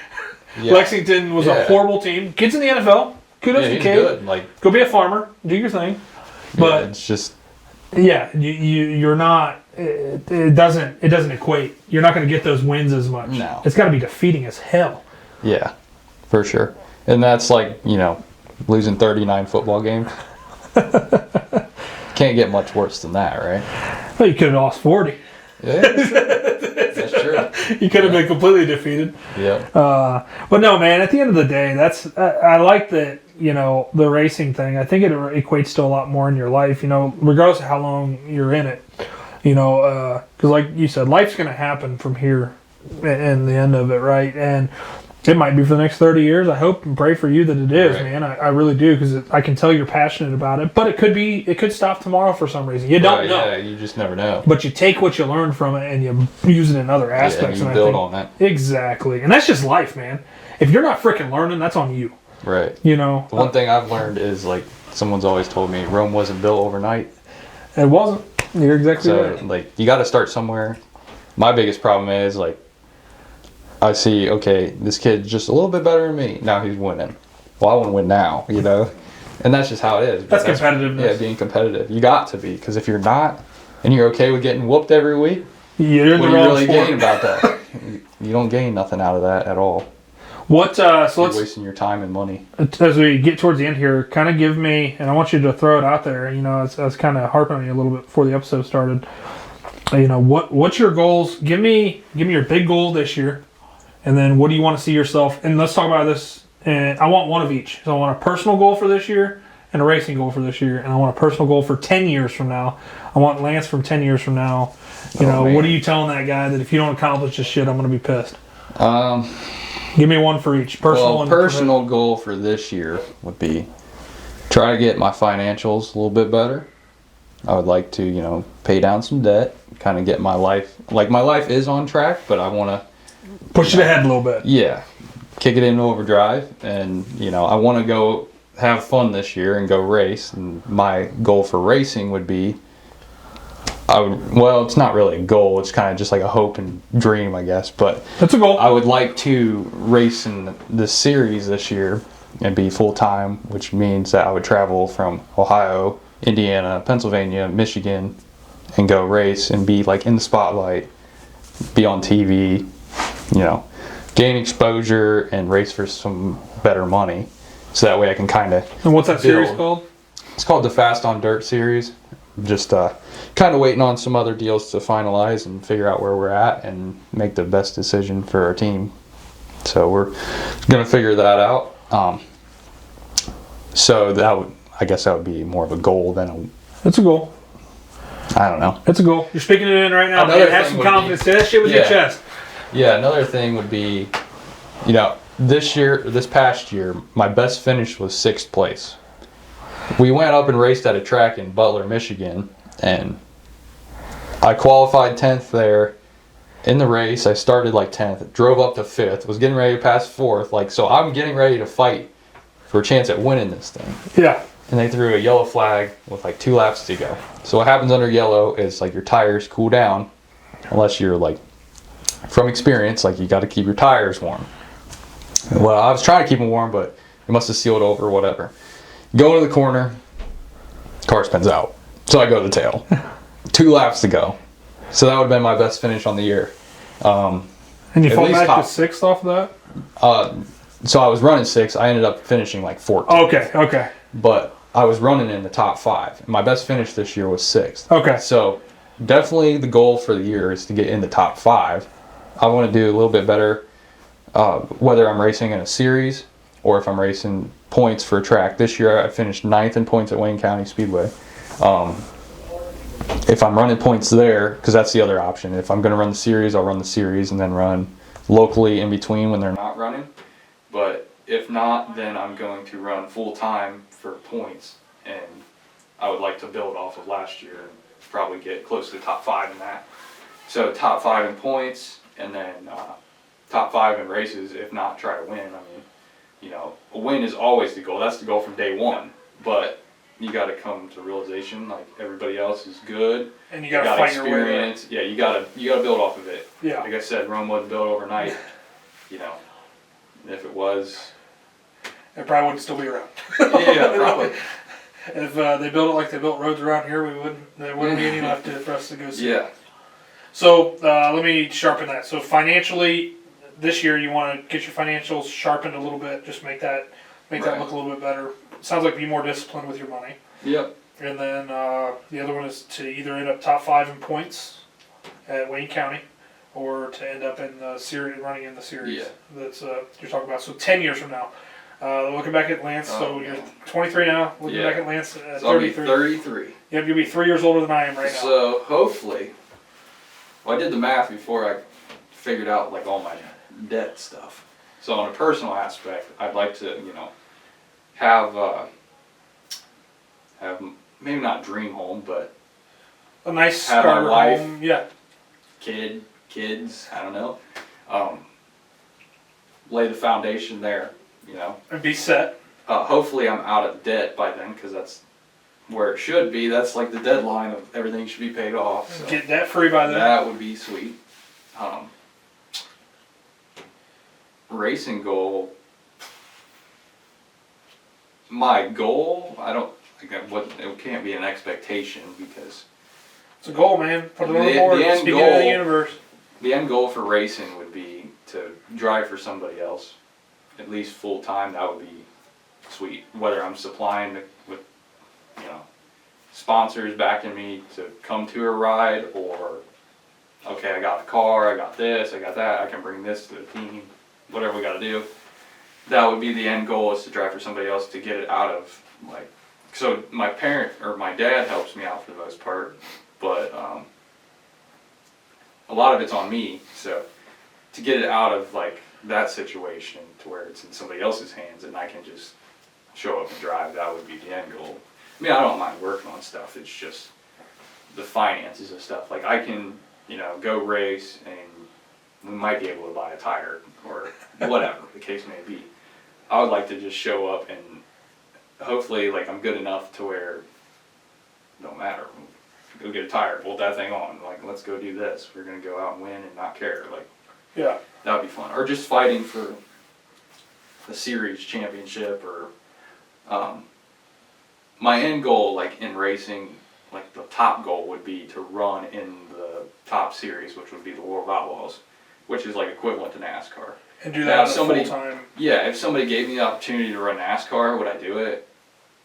Yeah. Lexington was a horrible team. Kids in the NFL. Kudos to Cade. Good. Like, go be a farmer. Do your thing. But it's just... Yeah, you're not... It doesn't equate. You're not going to get those wins as much. No. It's got to be defeating as hell. Yeah, for sure. And that's like, you know, losing 39 football games. Can't get much worse than that, right? Well, you could have lost 40. Yeah, that's true. You could have been completely defeated. Yeah. But no, man, at the end of the day, that's I like that, you know, the racing thing. I think it equates to a lot more in your life, you know, regardless of how long you're in it. You know, because like you said, life's going to happen from here and the end of it, right? And it might be for the next 30 years. I hope and pray for you that it is, right. Man. I really do, because I can tell you're passionate about it. But it could stop tomorrow for some reason. You don't know. Yeah, you just never know. But you take what you learn from it and you use it in other aspects. Yeah, you build on that. Exactly. And that's just life, man. If you're not freaking learning, that's on you. Right. You know? The one thing I've learned is, like, someone's always told me, Rome wasn't built overnight. It wasn't. You're exactly right. So, like, you got to start somewhere. My biggest problem is, like, I see, okay, this kid's just a little bit better than me. Now he's winning. Well, I want to win now, you know? And that's just how it is. That's competitiveness. Yeah, being competitive. You got to be, because if you're not, and you're okay with getting whooped every week, you're in what the do you wrong really sport. gain about that? You don't gain nothing out of that at all. What? So let's, you're wasting your time and money. As we get towards the end here, kind of give me, and I want you to throw it out there. You know, I was kind of harping on you a little bit before the episode started. You know, what's your goals? Give me your big goal this year. And then what do you want to see yourself? And let's talk about this. And I want one of each. So I want a personal goal for this year and a racing goal for this year. And I want a personal goal for 10 years from now. I want Lance from 10 years from now. You know, man. What are you telling that guy that if you don't accomplish this shit, I'm going to be pissed? Give me one for each. Personal goal for this year would be try to get my financials a little bit better. I would like to, you know, pay down some debt, kind of get my life. Like, my life is on track, but I want to push it ahead a little bit. Yeah. Kick it into overdrive. And, you know, I want to go have fun this year and go race. And my goal for racing would be, it's not really a goal. It's kind of just like a hope and dream, I guess. But that's a goal. I would like to race in the series this year and be full-time, which means that I would travel from Ohio, Indiana, Pennsylvania, Michigan, and go race and be, like, in the spotlight, be on TV, you know, gain exposure and race for some better money, so that way I can kind of. And what's that series called? It's called the Fast on Dirt series. Just kind of waiting on some other deals to finalize and figure out where we're at and make the best decision for our team. So we're gonna figure that out. So I guess that would be more of a goal than a. It's a goal. I don't know. It's a goal. You're speaking it in right now. Man. Have some confidence. Say that shit with your chest. Yeah, another thing would be, you know, this past year, my best finish was 6th place. We went up and raced at a track in Butler, Michigan, and I qualified 10th there in the race. I started like 10th, drove up to 5th, was getting ready to pass 4th. Like, so I'm getting ready to fight for a chance at winning this thing. Yeah. And they threw a yellow flag with like 2 laps to go. So what happens under yellow is, like, your tires cool down, unless you're like from experience, like you got to keep your tires warm. Well, I was trying to keep them warm, but it must have sealed over or whatever. Go into the corner, car spins out. So I go to the tail. 2 laps to go. So that would have been my best finish on the year. And you at fall least back top- to 6th off of that? So I was running 6. I ended up finishing like 14th. Okay. But I was running in the top 5. My best finish this year was 6th. Okay. So definitely the goal for the year is to get in the top 5. I want to do a little bit better, whether I'm racing in a series or if I'm racing points for a track. This year I finished 9th in points at Wayne County Speedway. If I'm running points there, because that's the other option. If I'm going to run the series, I'll run the series and then run locally in between when they're not running. But if not, then I'm going to run full time for points, and I would like to build off of last year and probably get close to top 5 in that. So top 5 in points, and then top 5 in races. If not, try to win. I mean, you know, a win is always the goal. That's the goal from day one. But you got to come to realization like everybody else is good. And you got to fight your way there. Yeah, you got to build off of it. Yeah. Like I said, Rome wasn't built overnight. You know, if it was, it probably wouldn't still be around. Yeah, probably. If they built it like they built roads around here, there wouldn't be any left for us to go see. Yeah. So let me sharpen that. So financially, this year you want to get your financials sharpened a little bit. Just make that look a little bit better. Sounds like be more disciplined with your money. Yep. And then the other one is to either end up top 5 in points at Wayne County, or to end up in the series, running in the series. Yeah. That's you're talking about. So 10 years from now, looking back at Lance. So you're 23 now. Looking back at Lance at so I'll 33. be 33. Yep, you'll be 3 years older than I am right now. So hopefully, well, I did the math before I figured out like all my debt stuff. So on a personal aspect, I'd like to, you know, have maybe not dream home, but A nice have my starter wife, home. Yeah. kids, I don't know. Lay the foundation there, you know. And be set. Hopefully I'm out of debt by then, because that's where it should be. That's like the deadline of everything should be paid off. So Get debt free by then. that would be sweet. Racing goal. My goal, I don't think it can't be an expectation, because It's a goal, man. Put it on the The- board. the end Speaking goal- of the universe. the end goal for racing would be to drive for somebody else, at least full time. That would be sweet. Whether I'm supplying with, you know, sponsors backing me to come to a ride, or okay, I got a car, I got this, I got that, I can bring this to the team, whatever we got to do. That would be the end goal, is to drive for somebody else, to get it out of, like, so my parent or my dad helps me out for the most part, but a lot of it's on me. So to get it out of like that situation to where it's in somebody else's hands and I can just show up and drive, that would be the end goal. I mean, I don't mind working on stuff. It's just the finances of stuff. Like I can, you know, go race and we might be able to buy a tire or whatever the case may be. I would like to just show up and hopefully like I'm good enough to where it don't matter. Go get a tire, bolt that thing on. Like, let's go do this. We're gonna go out and win and not care. Like, Yeah. that would be fun. Or just fighting for a series championship, or my end goal, like in racing, like the top goal would be to run in the top series, which would be the World Outlaws, which is like equivalent to NASCAR. And do Now, that if somebody- full time. Yeah, if somebody gave me the opportunity to run NASCAR, would I do it?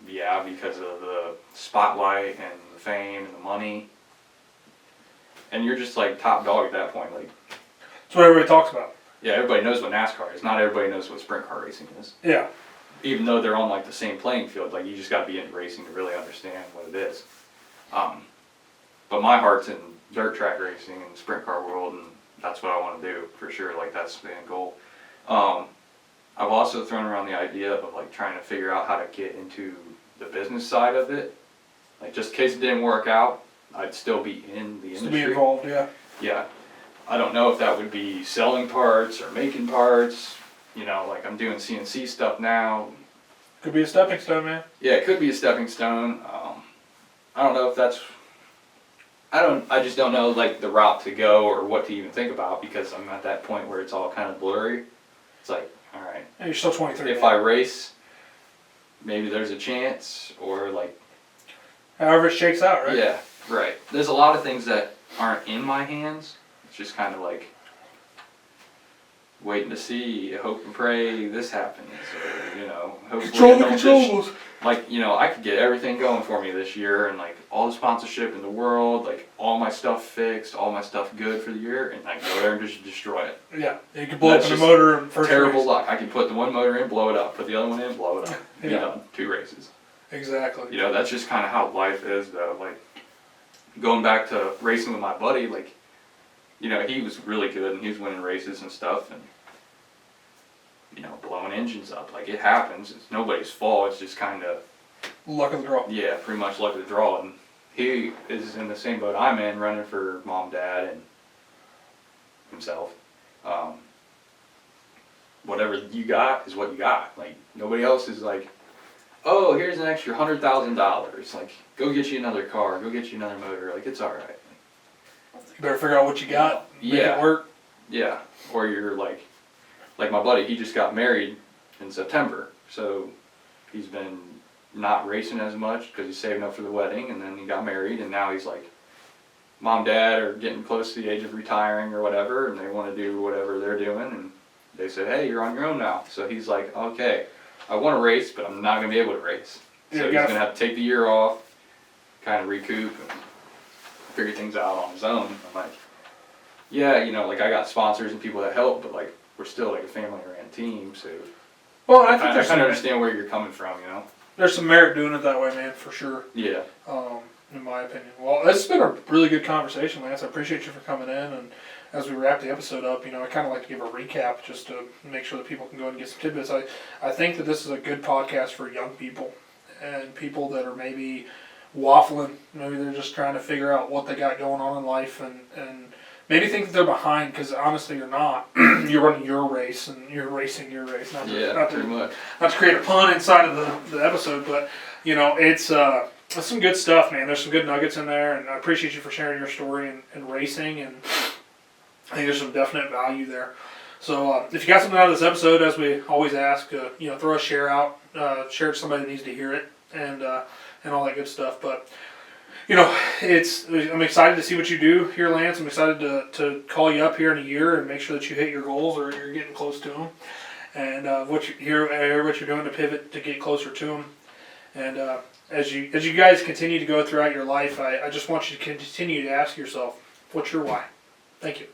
Yeah, because of the spotlight and the fame and the money. And you're just like top dog at that point. Like, That's what everybody talks about. yeah, everybody knows what NASCAR is. Not everybody knows what sprint car racing is. Yeah. Even though they're on like the same playing field, like you just got to be into racing to really understand what it is. But my heart's in dirt track racing and sprint car world, and that's what I want to do for sure. Like that's the end goal. I've also thrown around the idea of like trying to figure out how to get into the business side of it. Like just in case it didn't work out, I'd still be in the To industry. be involved, yeah. Yeah. I don't know if that would be selling parts or making parts. You know, like I'm doing CNC stuff now. Could be a stepping stone, man. Yeah, it could be a stepping stone. I don't know if that's I just don't know like the route to go or what to even think about because I'm at that point where it's all kind of blurry. It's like, all right, And you're still 23. if I race, maybe there's a chance, or like, however it shakes out, right? yeah, right. There's a lot of things that aren't in my hands. It's just kind of like waiting to see, hope and pray this happens, or, you know, hopefully Control the I don't controllables. like, you know, I could get everything going for me this year and like all the sponsorship in the world, like all my stuff fixed, all my stuff good for the year, and I go there and just destroy it. Yeah, you can blow up That's the just motor in first Terrible race. luck. I can put the one motor in, blow it up, put the other one in, blow it up. Be Yeah. done. 2 races. Exactly. You know, that's just kind of how life is though. Like, going back to racing with my buddy, like, you know, he was really good and he was winning races and stuff and, you know, blowing engines up. Like, it happens. It's nobody's fault. It's just kind of, Luck of the draw. yeah, pretty much luck of the draw. And he is in the same boat I'm in, running for mom, dad, and himself. Whatever you got is what you got. Like, nobody else is like, oh, here's an extra $100,000. Like, go get you another car, go get you another motor. Like, it's all right. You better figure out what you got. Make Yeah. it work. Yeah. Or you're like my buddy, he just got married in September. So he's been not racing as much because he's saving up for the wedding, and then he got married, and now he's like, mom, dad are getting close to the age of retiring or whatever, and they want to do whatever they're doing, and they said, hey, you're on your own now. So he's like, okay, I want to race, but I'm not going to be able to race. Yeah, So he's going to have to take the year off, kind of recoup, and figure things out on his own. I'm like, yeah, you know, like I got sponsors and people that help, but like we're still like a family-ran team, so Well, I think I there's kind some, of understand where you're coming from, you know? there's some merit doing it that way, man, for sure. Yeah. In my opinion. Well, it's been a really good conversation, Lance. I appreciate you for coming in. And as we wrap the episode up, you know, I kind of like to give a recap just to make sure that people can go and get some tidbits. I think that this is a good podcast for young people and people that are maybe waffling. Maybe they're just trying to figure out what they got going on in life and maybe think that they're behind because honestly you're not. You're running your race and you're racing your race. Not Pretty much. to create a pun inside of the episode, but you know, it's some good stuff, man. There's some good nuggets in there, and I appreciate you for sharing your story and racing, and I think there's some definite value there. So if you got something out of this episode, as we always ask, you know, throw a share out, share it to somebody that needs to hear it, and all that good stuff. But you know, I'm excited to see what you do here, Lance. I'm excited to call you up here in a year and make sure that you hit your goals or you're getting close to them, and hear what you're doing to pivot to get closer to them. And as you guys continue to go throughout your life, I just want you to continue to ask yourself, what's your why? Thank you.